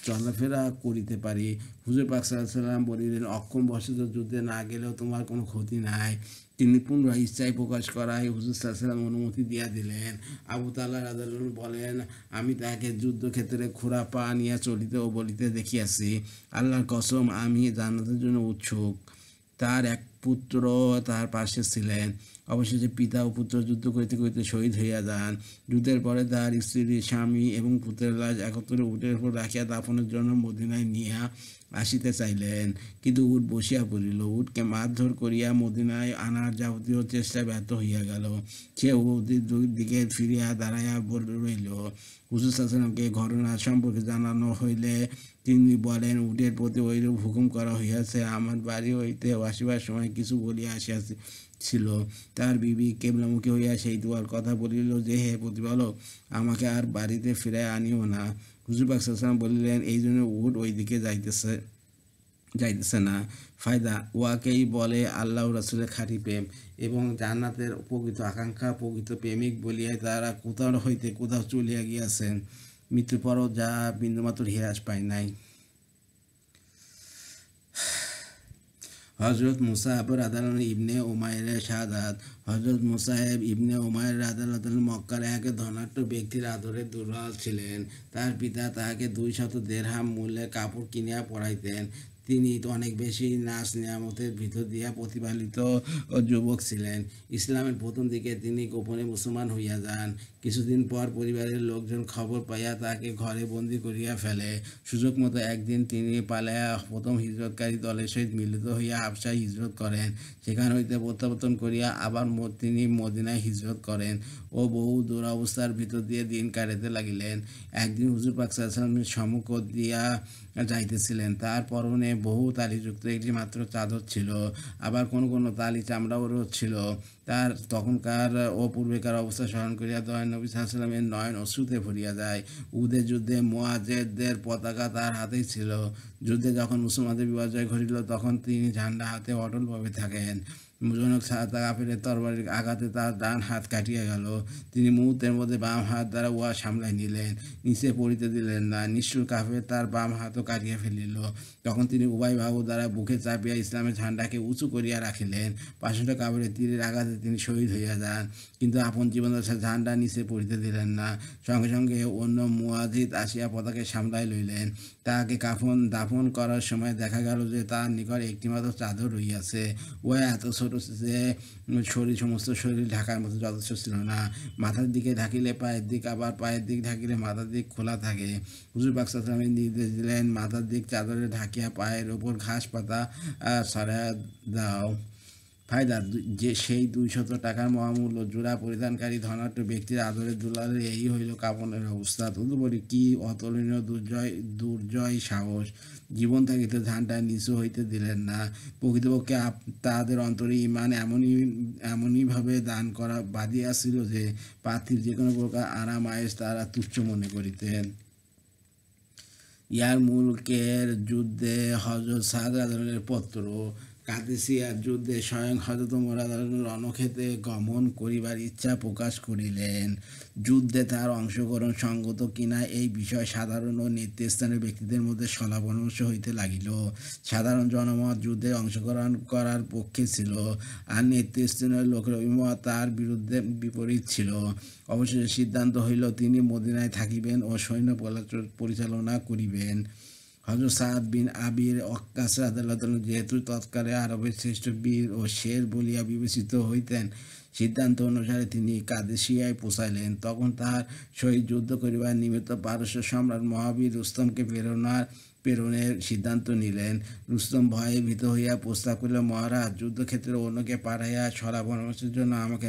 চলাফেরা করিতে পারি। হুজুর পাক সাল্লাল্লাহু আলাইহি ওয়াসাল্লাম বলিলেন, অক্ষম বশত যুদ্ধে না গেলেও তোমার কোনো ক্ষতি নাই। তিনি পুনরায় ইচ্ছায় প্রকাশ করায় হুজুর সাল্লাল্লাহু অনুমতি দিয়া দিলেন। আবু তালহা রাদিয়াল্লাহু বলেন, আমি তাহাকে যুদ্ধক্ষেত্রে খোঁড়া পা নিয়া চলিতে ও বলিতে দেখিয়াছি। আল্লাহর কসম, আমি জান্নাতের জন্য উৎসুক। তার এক পুত্র তার পাশে ছিলেন। অবশেষে পিতা ও পুত্র যুদ্ধ করিতে করিতে শহীদ হইয়া যান। যুদ্ধের পরে তার স্ত্রী, স্বামী এবং পুত্রের লাশ একত্রে উটের উপর রাখিয়া দাফনের জন্য মদিনায় নিয়া আসিতে চাইলেন, কিন্তু উট বসিয়া পড়িল। উটকে মারধর করিয়া মদিনায় আনার যাবতীয় চেষ্টা ব্যর্থ হইয়া গেল। সে উটের দিকে ফিরিয়া দাঁড়াইয়া রইল। হুজুর সাল্লাল্লাহুকে ঘটনা সম্পর্কে জানানো হইলে তিনি বলেন, উটের প্রতি ঐরূপ হুকুম করা হইয়াছে। আমার বাড়ি হইতে আসিবার সময় কিছু বলিয়া আসিয়াছিল। তার বিবি কেবলামুখী হইয়া সেই দোয়ার কথা বলিল যে, হে প্রতিপালক, আমাকে আর বাড়িতে ফিরাইয়া আনিও না। হুজুর পাক সাল্লাল্লাহু আলাইহি ওয়াসাল্লাম বলিলেন, এই জন্য উট ওই দিকে যাইতেছে না। ফায়দা, উহাকেই বলে আল্লাহ রাসূলের খাঁটি প্রেম এবং জান্নাতের প্রকৃত আকাঙ্ক্ষা। প্রকৃত প্রেমিক বলিয়াই তারা কোথাও হইতে কোথাও চলিয়া গিয়াছেন, মৃত্যুর পরও যা বিন্দুমাত্র হ্রাস পায় নাই। হজরত মুসাব রাদিয়াল্লাহু ইবনে উমাইরের শাহাদাত। হজরত মুসাইব ইবনে উমাইর রাদিয়াল্লাহু মক্কার এক ধনাঢ্য ব্যক্তির আদরে দুর্বল ছিলেন। তার পিতা তাহাকে 200 দেরহাম মূল্যের কাপড় কিনিয়া পরাইতেন। তিনি অনেক বেশি নাজ নিয়ামতের ভিতর দিয়া প্রতিপালিত যুবক ছিলেন। ইসলামের প্রথম দিকে তিনি গোপনে মুসলমান হইয়া যান। কিছুদিন পর পরিবারের লোকজন খবর পাইয়া তাকে ঘরে বন্দী করিয়া ফেলে। সুযোগ মতো একদিন তিনি পালাইয়া প্রথম হিজরতকারী দলের সহিত মিলিত হইয়া হাবশায় হিজরত করেন। সেখান হইতে প্রত্যাবর্তন করিয়া আবার তিনি মদিনায় হিজরত করেন ও বহু দুরবস্থার ভিতর দিয়ে দিন কাটাইতে লাগিলেন। একদিন হুজুর পাক সাল্লাল্লাহু আলাইহি ওয়াসাল্লামের সম্মুখ দিয়া যাইতেছিলেন। তার পরনে বহু তালিযুক্ত একটি মাত্র চাদর ছিল, আবার কোনো কোনো তালি চামড়ারও ছিল। তার তখনকার ও পূর্বেকার অবস্থা স্মরণ করিয়া দয়াল নবী সাল্লাল্লাহু আলাইহি ওয়াসাল্লামের নয়ন অশ্রুতে ভরিয়া যায়। উহুদের যুদ্ধে মুআজ্জিরদের পতাকা তার হাতেই ছিল। যুদ্ধে যখন মুসলমানদের বিপর্যয় ঘটিল, তখন তিনি ঝান্ডা হাতে অটলভাবে থাকেন। জনক কাফেরের তরবারির আঘাতে তার ডান হাত কাটিয়া গেল। তিনি মুহূর্তের মধ্যে বাম হাত দ্বারা উহা সামলাই নিলেন, নিচে পড়িতে দিলেন না। নিষ্ঠুর কাফের তার বাম হাতও কাটিয়া ফেলিল। তখন তিনি উভয় বাহু দ্বারা বুকে চাপিয়া ইসলামের ঝান্ডাকে উঁচু করিয়া রাখিলেন। 500 কাফেরের তীরের আঘাতে তিনি শহীদ হইয়া যান, কিন্তু আপন জীবনদশায় ঝান্ডা নিচে পড়িতে দিলেন না। সঙ্গে সঙ্গে অন্য মুআজিদ আসিয়া পতাকে সামলাই লইলেন। তাহাকে দাফন করার সময় দেখা গেল যে তার নিকট একটিমাত্র চাদর রহিয়াছে। উহা এত ছোট যে সমস্ত শরীর ঢাকার মতো যথেষ্ট ছিল না। মাথার দিকে ঢাকিলে পায়ের দিক, আবার পায়ের দিক ঢাকিলে মাথার দিক খোলা থাকে। হুজুর পাক সাল্লাল্লাহু আলাইহি ওয়াসাল্লাম নির্দেশ দিলেন, মাথার দিক চাদরে ঢাকিয়া পায়ের ওপর ঘাস পাতা সরাইয়া দাও। ফায়দা, যে সেই 200 টাকার মহামূল্য জোড়া পরিধানকারী ধনাঢ্য ব্যক্তির আদরে দুলালের এই হইল কাপনের অবস্থা। তদুপরি কি অতুলনীয় দুর্জয় সাহস! জীবন থাকিতে ঝান্ডা নিচু হইতে দিলেন না। প্রকৃতপক্ষে তাহাদের অন্তরে ঈমান এমনইভাবে দান করা বাঁধিয়াছিল যে পার্থিব যে কোনো প্রকার আরাম আয়েশ তারা তুচ্ছ মনে করিতেন। ইয়ারমুলকের যুদ্ধে হযরত সাদ রাদিয়াল্লাহু পত্র। কাদেসিয়ার যুদ্ধে স্বয়ং হযরত ওমর রাদিয়াল্লাহু রণক্ষেত্রে গমন করিবার ইচ্ছা প্রকাশ করিলেন। যুদ্ধে তার অংশগ্রহণ সঙ্গত কিনা এই বিষয় সাধারণ ও নেতৃস্থানীয় ব্যক্তিদের মধ্যে সলা-পরামর্শ হইতে লাগিল। সাধারণ জনমত যুদ্ধে অংশগ্রহণ করার পক্ষে ছিল, আর নেতৃস্থানীয় লোকের অভিমত তার বিপরীত ছিল। অবশেষে সিদ্ধান্ত হইল তিনি মদিনায় থাকিবেন ও সৈন্য পরিচালনা করিবেন। হযরত সাদ বিন আবি ওয়াক্কাস রাদিয়াল্লাহু যেহেতু তৎকালে আরবের শ্রেষ্ঠ বীর ও শের বলিয়া বিবেচিত হইতেন, সিদ্ধান্ত অনুসারে তিনি কাদেসিয়ায় পৌঁছাইলেন। তখন তাহার সহিত যুদ্ধ করিবার নিমিত্ত পারস্য সম্রাট মহাবীর রুস্তমকে প্রেরণের সিদ্ধান্ত নিলেন। রুস্তম ভয়ে ভীত হইয়া প্রস্তাব করিল, মহারাজ, যুদ্ধক্ষেত্রে অন্যকে পাঠাইয়া ছলা পরামর্শের জন্য আমাকে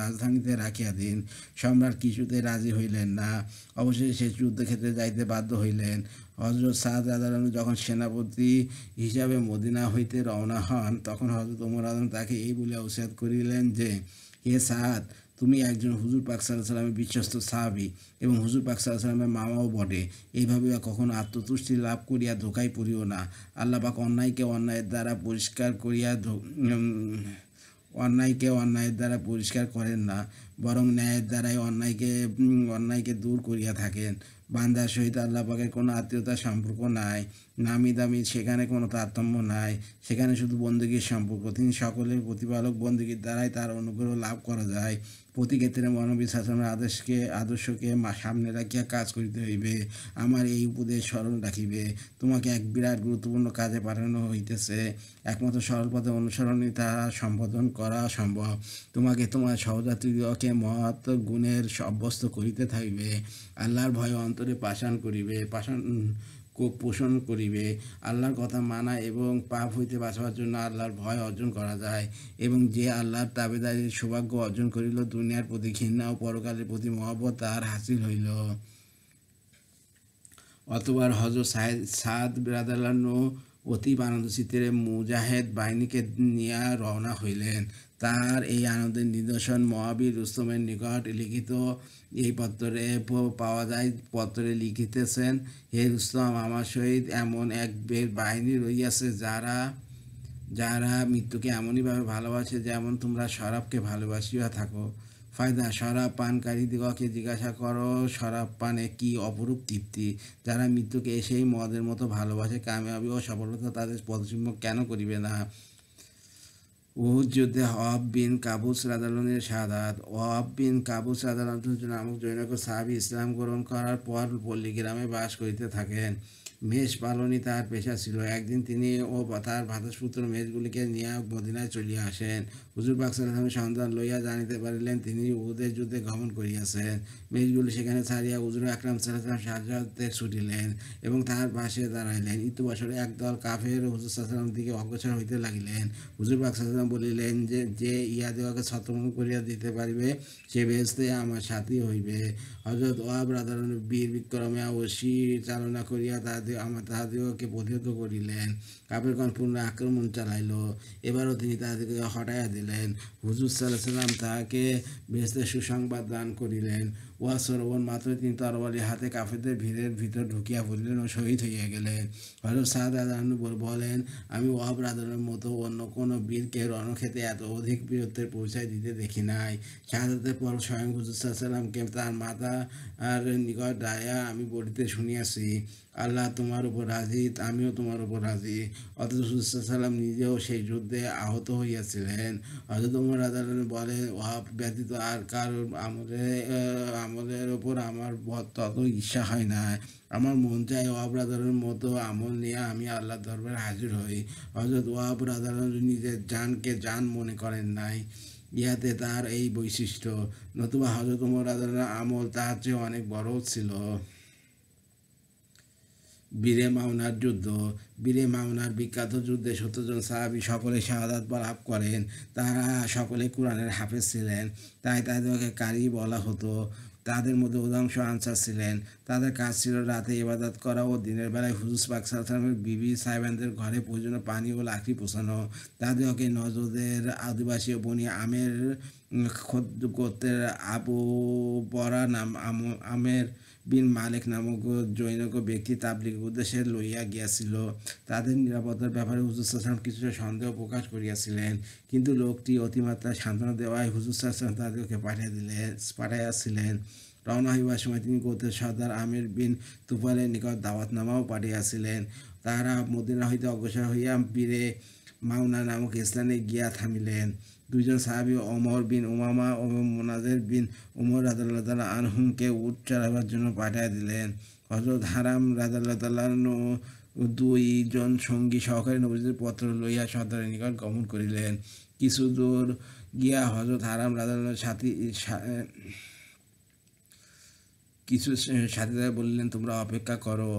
রাজধানীতে রাখিয়া দিন। সম্রাট কিছুতে রাজি হইলেন না। অবশেষে সে যুদ্ধক্ষেত্রে যাইতে বাধ্য হইলেন। হযরত সাদ রাদিয়াল্লাহু যখন সেনাপতি হিসাবে মদিনা হইতে রওনা হন, তখন হযরত ওমর রাদিয়াল্লাহু তাকে এই বলিয়া ওসিয়ত করিলেন যে, হে সাদ, তুমি একজন হুজুর পাক সাল্লাল্লাহু আলাইহি ওয়াসাল্লামের বিশ্বস্ত সাহাবী এবং হুজুর পাক সাল্লাল্লাহু আলাইহি ওয়াসাল্লামের মামাও বটে। এইভাবে কখনো আত্মতুষ্টি লাভ করিয়া ধোঁকায় পড়িও না। আল্লাহ পাক অন্যায়কে অন্যায়ের দ্বারা পরিষ্কার করেন না, বরং ন্যায়ের দ্বারাই অন্যায়কে দূর করিয়া থাকেন। বান্দার সহিত আল্লাহ পাকের কোনো আত্মীয়তার সম্পর্ক নাই, নামি দামি সেখানে কোনো তারতম্য নাই, সেখানে শুধু বন্দীগীর সম্পর্ক। তিনি সকলের প্রতিপালক, বন্দীগীর দ্বারাই তার অনুগ্রহ লাভ করা যায়। প্রতি ক্ষেত্রে মহানবী শাসনের আদর্শকে সামনে রাখিয়া কাজ করিতে হইবে। আমার এই উপদেশ স্মরণ রাখিবে। তোমাকে এক বিরাট গুরুত্বপূর্ণ কাজে পাঠানো হইতেছে। একমাত্র সরল পথে অনুসরণে তাহা সম্পাদন করা সম্ভব। তোমাকে তোমার সহযাত্রীদিগকে মহৎ গুণের অভ্যস্ত করিতে থাকিবে। আল্লাহর ভয় অন্তরে পোষণ করিবে। আল্লাহর কথা মানা এবং পাপ হইতে বাঁচবার জন্য আল্লাহর ভয় অর্জন করা যায়। এবং যে আল্লাহর তাবেদারির সৌভাগ্য অর্জন করিল, দুনিয়ার প্রতি ঘৃণা ও পরকালের প্রতি মহব্বত তাহার হাসিল হইল। অতবার হযরত সাদ রাদিয়াল্লাহু অতি আনন্দ চিত্তে মুজাহিদ বাহিনীকে নিয়ে রওনা হইলেন। তার এই আনন্দের নিদর্শন মহাবীর রুস্তমের নিকট লিখিত এই পত্রে পাওয়া যায়। পত্রে লিখিতেছেন, হে রুস্তম, আমার সহিত এমন এক বাহিনী রইয়াছে যারা মৃত্যুকে এমনইভাবে ভালোবাসে যেমন তোমরা শরাবকে ভালোবাসিয়া থাকো। ফায়দা: শরাব পানকারীদিগকে জিজ্ঞাসা করো, শরাব পানে কি অপরূপ তৃপ্তি। যারা মৃত্যুকে সেই মদের মতো ভালোবাসে, কামিয়াবি ও সফলতা তাদের পদচিহ্ন কেন করিবে না। উহুদ যুদ্ধে ওয়াব বিন কাবুস রাদিয়াল্লাহু শাহাদাত। ওয়াব বিন কাবুস রাদিয়াল্লাহু নামক জনৈক সাহাবী ইসলাম গ্রহণ করার পর পল্লী গ্রামে বাস করিতে থাকেন। মেষ পালনই তার পেশা ছিল। একদিন তিনি ও তার ভ্রাতুষ্পুত্র মেষগুলিকে নিয়ে মদিনায় চলিয়া আসেন। হুজুর পাক সাল্লাল্লাহু আলাইহি ওয়াসাল্লাম সন্ধান লইয়া জানিতে পারিলেন তিনি উহুদের যুদ্ধে গমন করিয়াছেন। মেষগুলি সেখানে ছাড়িয়া হুজুর আকরাম সাল্লাল্লাহু আলাইহি ওয়াসাল্লাম সাহায্যে ছুটিলেন এবং তাহার পাশে দাঁড়াইলেন। ইতিবছরে একদল কাফের হুজুর সাল্লাল্লাহু আলাইহি ওয়াসাল্লামের দিকে অগ্রসর হইতে লাগিলেন। হুজুর পাক সাল্লাল্লাহু আলাইহি ওয়াসাল্লাম বলিলেন যে ইহাদিগকে ছত্রভঙ্গ করিয়া দিতে পারিবে, সে বেহেশতে আমার সাথী হইবে। হযরত ওয়াব রাদিয়াল্লাহু বীর বিক্রমে অবশ্যই চালনা করিয়া তাহাদিগকে প্রতিহত করিলেন। কাফেরগণ পুনঃ আক্রমণ চালাইল। এবারও তিনি তাহাদিগকে হটাইয়া দিলেন। হুজুর সাল্লাল্লাহু আলাইহি ওয়াসাল্লাম তাহাকে বেহেশতের সুসংবাদ দান করিলেন। উহা শ্রবণ মাত্রই তিনি তরবারি হাতে কাফেরদের ভিড়ের ভিতর ঢুকিয়া পড়িলেন ও শহীদ হইয়া গেলেন। হযরত সাদ রাদিয়াল্লাহু বলেন, আমি ওয়াব রাদিয়াল্লাহুর মতো অন্য কোনো বীরকে রণক্ষেত্রে এত অধিক বীরত্বের পরিচয় দিতে দেখি নাই। শাহাদাতের পর স্বয়ং হুজুর সাল্লাল্লাহু আলাইহি ওয়াসাল্লামকে তার মাতার নিকট দাঁড়াইয়া আমি বলিতে শুনিয়াছি, আল্লাহ তোমার উপর রাজি, আমিও তোমার উপর রাজি। অথচ হুজুর সাল্লাল্লাহু আলাইহি ওয়াসাল্লাম নিজেও সেই যুদ্ধে আহত হইয়াছিলেন। হযরত ওমর রাদিয়াল্লাহু বলেন, ওয়াব ব্যতীত আর কারোর আমলের ওপর আমার তত ঈর্ষা হয় না। আমার মন চায় ওয়াব রাদিয়াল্লাহুর মতো আমল নিয়ে আমি আল্লাহর দরবারে হাজির হই। হযরত ওয়াব রাদিয়াল্লাহু নিজের জানকে জান মনে করেন নাই। ইহাতে তার এই বৈশিষ্ট্য। নতুবা হযরত ওমর রাদিয়াল্লাহু আমল তার চেয়ে অনেক বড় ছিল। বীরে মাওনার যুদ্ধ। বীরে মাওনার বিখ্যাত যুদ্ধে ৭০ জন সাহাবী সকলে শাহাদাত লাভ করেন। তারা সকলে কুরআনের হাফেজ ছিলেন, তাই তাদেরকে কারি বলা হতো। তাদের মধ্যে অধিকাংশ আনসার ছিলেন। তাদের কাজ ছিল রাতে ইবাদত করা ও দিনের বেলায় হুজুর পাক সাল্লাল্লাহু আলাইহি ওয়াসাল্লামের বিবি সাহেবানদের ঘরে প্রয়োজনীয় পানি ও লাকড়ি পৌঁছানো। তাদেরকে নজদের আদিবাসী বনি আমের গোত্রের আবু বরা আমের বিন মালিক নামক জনৈক ব্যক্তি তাবলীগের উদ্দেশ্যে লইয়া গিয়াছিল। তাদের নিরাপত্তার ব্যাপারে হুজুর সাল্লাল্লাহু আলাইহি ওয়াসাল্লাম কিছুটা সন্দেহ প্রকাশ করিয়াছিলেন, কিন্তু লোকটি অতিমাত্রায় সান্ত্বনা দেওয়ায় হুজুর সাল্লাল্লাহু আলাইহি ওয়াসাল্লাম তাদেরকে পাঠাইয়াছিলেন। রওনা হইবার সময় তিনি গোত্রের সর্দার আমির বিন তুফাইলের নিকট দাওয়াতনামাও পাঠিয়াছিলেন। তাহারা মদিনা হইতে অগ্রসর হইয়া বীরে মাওনা নামক স্থানে গিয়া থামিলেন। দুইজন সাহাবী ওমর বিন উমামা ও মুনাযির বিন উমর রাদিয়াল্লাহু তাআলা আনহুমকে উট চড়াইবার জন্য পাঠিয়ে দিলেন। হযরত হারাম রাদিয়াল্লাহু তাআলা দুইজন সঙ্গী সহকারে নবীজির পত্র লইয়া সর্দারের নিকট গমন করিলেন। কিছু দূর গিয়া হযরত হারাম রাদিয়াল্লাহু কিছু সাথীরা বলিলেন, তোমরা অপেক্ষা করো,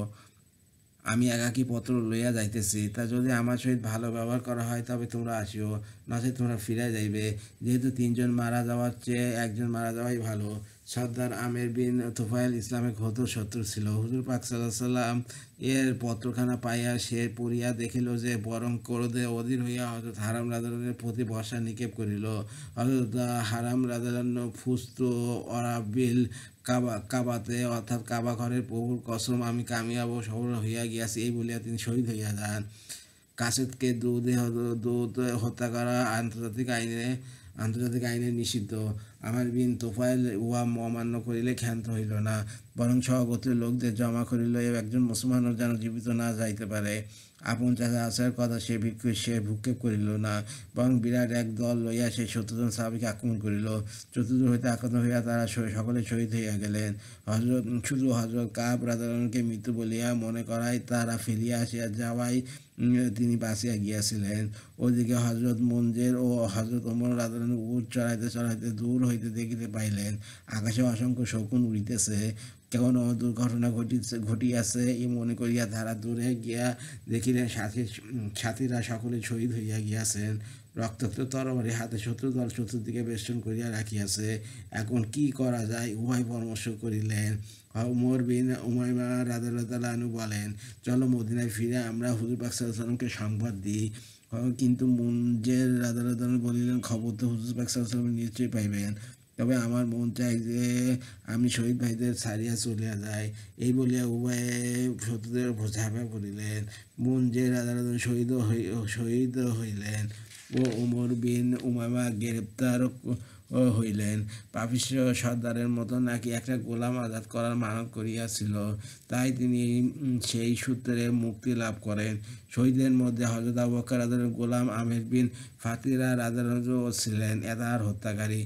আমি একাকী পত্র লইয়া যাইতেছি। তা যদি আমার সহিত ভালো ব্যবহার করা হয় তবে তোমরা আসিও, নচেৎ তোমরা ফিরে যাইবে। যেহেতু ৩ জন মারা যাওয়ার চেয়ে ১ জন মারা যাওয়াই ভালো। সর্দার আমের বিন তুফাইল ইসলামের ঘোর শত্রু ছিল। হুজুর পাক সাল্লাল্লাহু আলাইহি ওয়াসাল্লাম এর পত্রখানা পাইয়া সে পড়িয়া দেখিল যে বরং ক্রোধে অধীর হইয়া হযরত হারাম রাদিয়াল্লাহুর প্রতি বর্ষা নিক্ষেপ করিল। হযরত হারাম রাদিয়াল্লাহু ফুস্তু অরাবিল কাবাতে অর্থাৎ কাবা ঘরের প্রভুর কসম, আমি কামিয়াব ও সফল হইয়া গিয়াছি, এই বলিয়া তিনি শহীদ হইয়া যান। কাসেদকে দুধ হত্যা করা আন্তর্জাতিক আইনে নিষিদ্ধ। আমার বিন তোফাইল উহা অমান্য করিলে ক্ষান্ত হইল না, বরং সহগোত্রের লোকদের জমা করিল এবং একজন মুসলমানও যেন জীবিত না যাইতে পারে। আপন চাচা আসার কথা সে ভূক্ষেপ করিল না, বরং বিরাট এক দল লইয়া সে 70 জন সাহাবীকে আক্রমণ করিল। চতুর্দিক হইতে আক্রান্ত হইয়া তারা সকলে শহীদ হইয়া গেলেন। শুধু হযরত কাব রাদিয়াল্লাহু মৃত্যু বলিয়া মনে করায় তারা ফিরিয়া আসিয়া যাওয়ায় তিনি বাঁচিয়া গিয়াছিলেন। ওদিকে হযরত মুনজির ও হযরত ওমর রাদিয়াল্লাহু উট চড়াইতে চড়াইতে দূর হইতে দেখিতে পাইলেন আকাশে অসংখ্য শকুন উড়িতেছে। কেমন দুর্ঘটনা ঘটিয়াছে এই মনে করিয়া তারা দূরে গিয়া দেখিলেন সাথীরা সকলে শহীদ হইয়া গিয়াছেন। রক্তাক্ত তরবারি হাতে শত্রুদল চতুর্দিকে বেষ্টন করিয়া রাখিয়াছে। এখন কি করা যায় উভয় পরামর্শ করিলেন। ওমর বিন উমাইয়া রাদিয়াল্লাহু আনহু বলেন, চলো মদিনায় ফিরে আমরা হুজুর পাক সাল্লাল্লাহু আলাইহি ওয়াসাল্লামকে সংবাদ দিই। কিন্তু মুনজির রাদিয়াল্লাহু আনহু বলিলেন, খবর তো হুজুর পাক সাল্লাল্লাহু আলাইহি ওয়াসাল্লাম নিশ্চয়ই পাইবেন, তবে আমার মন চাই যে আমি শহীদ ভাইদের ছাড়িয়া চলিয়া যাই। এই বলিয়া উভয়ে শত্রুদের ঝাঁপিয়া পড়িলেন। মুনজির রাদিয়াল্লাহু আনহু শহীদ হইলেন ও ওমর বিন উমাইয়া গ্রেপ্তার হইলেন। পাপিষ্ঠ সর্দারের মতো নাকি একটা গোলাম আজাদ করার মানত করিয়াছিল, তাই তিনি সেই সূত্রে মুক্তি লাভ করেন। শহীদদের মধ্যে হযরত আবু বকর রাদিয়াল্লাহু গোলাম আমির বিন ফাতিরা রাদিয়াল্লাহু ছিলেন তার হত্যাকারী।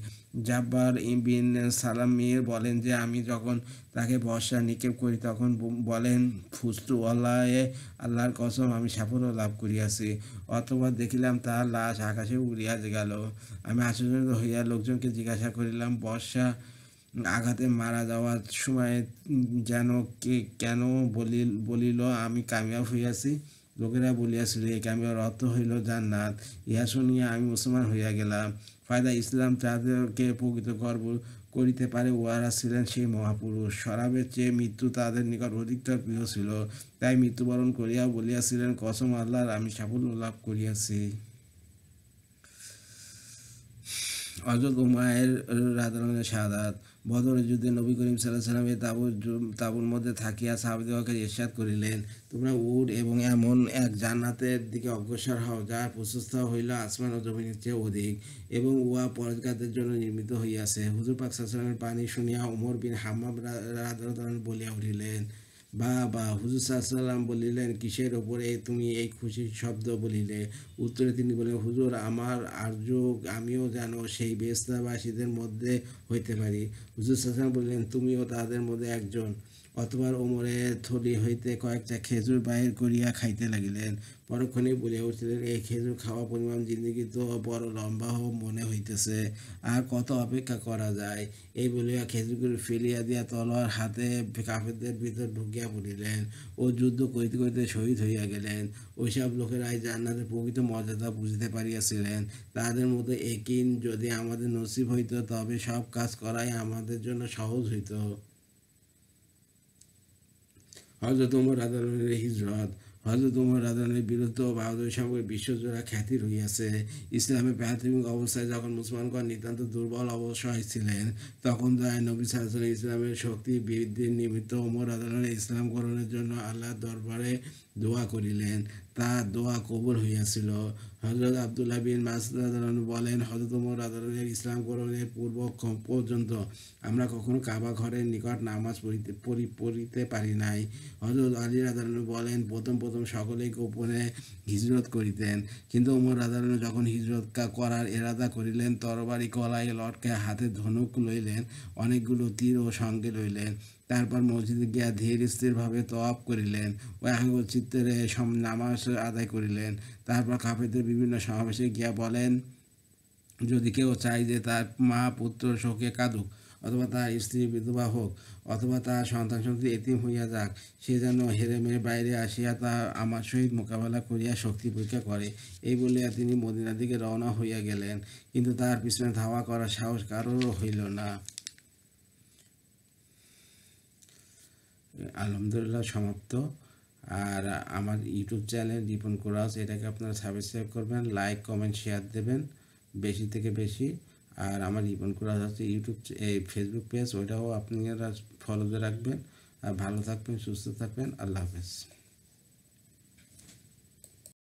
জাব্বার বিন সালামির বলেন যে আমি যখন তাকে বর্ষা নিক্ষেপ করি তখন বলেন, ফুস্তু আল্লাহর কসম আমি সাফল্য লাভ করিয়াছি। অতঃপর দেখিলাম তার লাশ আকাশে উড়িয়া গেল। আমি আশ্চর্য হইয়া লোকজনকে জিজ্ঞাসা করিলাম, বর্ষা আঘাতে মারা যাওয়ার সময় যেন কেন বলিল আমি কামিয়াব হইয়াছি? লোকেরা বলিয়াছিল, এই কামিয়ার অর্থ হইল জান্নাত। ইহা শুনিয়া আমি মুসলমান হইয়া গেলাম। ফায়দা ইসলাম তাদেরকে প্রকৃত গর্ব করিতে পারে, উহারা ছিলেন সেই মহাপুরুষ। শরাবের চেয়ে মৃত্যু তাদের নিকট অধিকতর প্রিয় ছিল, তাই মৃত্যুবরণ করিয়া বলিয়াছিলেন, কসম আল্লাহর আমি সাফল্য লাভ করিয়াছি। হযরত উমাইর রাদিয়াল্লাহু শাহাদাত। বদরের যুদ্ধে নবী করিম সাল্লাল্লাহু আলাইহি ওয়াসাল্লাম তাঁবুর মধ্যে থাকিয়া সাহাবাদেরকে ইরশাদ করিলেন, তোমরা উট এবং এমন এক জান্নাতের দিকে অগ্রসর হও যার প্রশস্ত হইল আসমান ও জমিনের চেয়ে অধিক এবং উহা পরহেজগারদের জন্য নির্মিত হইয়াছে। হুজুর পাক সাল্লাল্লাহু আলাইহি ওয়াসাল্লামের বাণী শুনিয়া ওমর বিন হাম্মাম রাদিয়াল্লাহু আনহু বলিয়া উঠিলেন, বা হুজুর সাল্লাল্লাহু আলাইহি ওয়াসাল্লাম বলিলেন, কিসের ওপরে তুমি এই খুশির শব্দ বলিলে? উত্তরে তিনি বললেন, হুজুর আমার আর্য আমিও যেন সেই বেহেশতবাসীদের মধ্যে হইতে পারি। হুজুর সাল্লাল্লাহু আলাইহি ওয়াসাল্লাম বললেন, তুমিও তাদের মধ্যে একজন। অতঃপর ওমরের থলি হইতে কয়েকটা খেজুর বাহির করিয়া খাইতে লাগিলেন। পরক্ষণেই বলিয়া উঠিলেন, এই খেজুর খাওয়া পরিমাণ জিন্দিগি তো বড় লম্বা মনে হইতেছে, আর কত অপেক্ষা করা যায়? এই বলিয়া খেজুরগুলো ফেলিয়া দিয়া তলোয়ার হাতে কাফেরদের ভিতর ঢুকিয়া পড়িলেন ও যুদ্ধ করিতে করিতে শহীদ হইয়া গেলেন। ওইসব লোকেরাই জান্নাতের প্রকৃত মর্যাদা বুঝিতে পারিয়াছিলেন। তাহাদের মতো একিন যদি আমাদের নসিব হইত, তবে সব কাজ করাই আমাদের জন্য সহজ হইত। হযরত ওমর রাদিয়াল্লাহু আনহুর হিজরত। হযরত ওমর রাদিয়াল্লাহু আনহুর বীরত্ব ও বাহাদুরি সম্পর্কে বিশ্বজোড়া খ্যাতি রহিয়াছে। ইসলামের প্রাথমিক অবস্থায় যখন মুসলমানগণ নিতান্ত দুর্বল অবসহায় ছিলেন, তখন দয়ার নবী সাল্লাল্লাহু আলাইহি ওয়াসাল্লাম ইসলামের শক্তি বৃদ্ধির নিমিত্ত ওমর রাদিয়াল্লাহু আনহু ইসলাম গ্রহণের জন্য আল্লাহর দরবারে দোয়া করিলেন। তার দোয়া কবুল হইয়াছিল। হযরত আব্দুল্লাহ বিন মাসউদ রাদিয়াল্লাহু আনহু বলেন, হযরত ওমর রাদিয়াল্লাহু আনহু ইসলাম গ্রহণের পূর্ব পর্যন্ত আমরা কখনো কাবা ঘরের নিকট নামাজ পড়িতে পারি নাই। হযরত আলী রাদিয়াল্লাহু আনহু বলেন, প্রথম সকলেই গোপনে হিজরত করিতেন, কিন্তু ওমর রাদিয়াল্লাহু আনহু যখন হিজরত করার এরাদা করিলেন, তরবারি গলায় লটকায় হাতে ধনুক লইলেন, অনেকগুলো তীর ও সঙ্গে লইলেন। তারপর মসজিদে গিয়া ধীর স্থিরভাবে তওয়াফ করিলেন ও একাগ্র চিত্তে নামাজ আদায় করিলেন। তারপর কাফেরদের বিভিন্ন সমাবেশে গিয়া বলেন, যদি কেউ চায় যে তার মা পুত্র শোকে কাঁদুক, অথবা তার স্ত্রী বিধবা হোক, অথবা তার সন্তান সন্ততি এতিম হইয়া যাক, সে যেন হেরেমের বাইরে আসিয়া তা আমার সহিত মোকাবেলা করিয়া শক্তি পরীক্ষা করে। এই বলিয়া তিনি মদিনার দিকে রওনা হইয়া গেলেন, কিন্তু তার পিছনে ধাওয়া করার সাহস কারোরও হইল না। আলহামদুলিল্লাহ সমাপ্ত। আর আমার ইউটিউব চ্যানেল রিপন কোরাস, এটাকে আপনারা সাবস্ক্রাইব করবেন, লাইক কমেন্ট শেয়ার দেবেন বেশি থেকে বেশি। আর আমার রিপন কোরাস হচ্ছে ফেসবুক পেজ, ওইটাও আপনারা ফলোতে রাখবেন। আর ভালো থাকবেন, সুস্থ থাকবেন। আল্লাহ হাফেজ।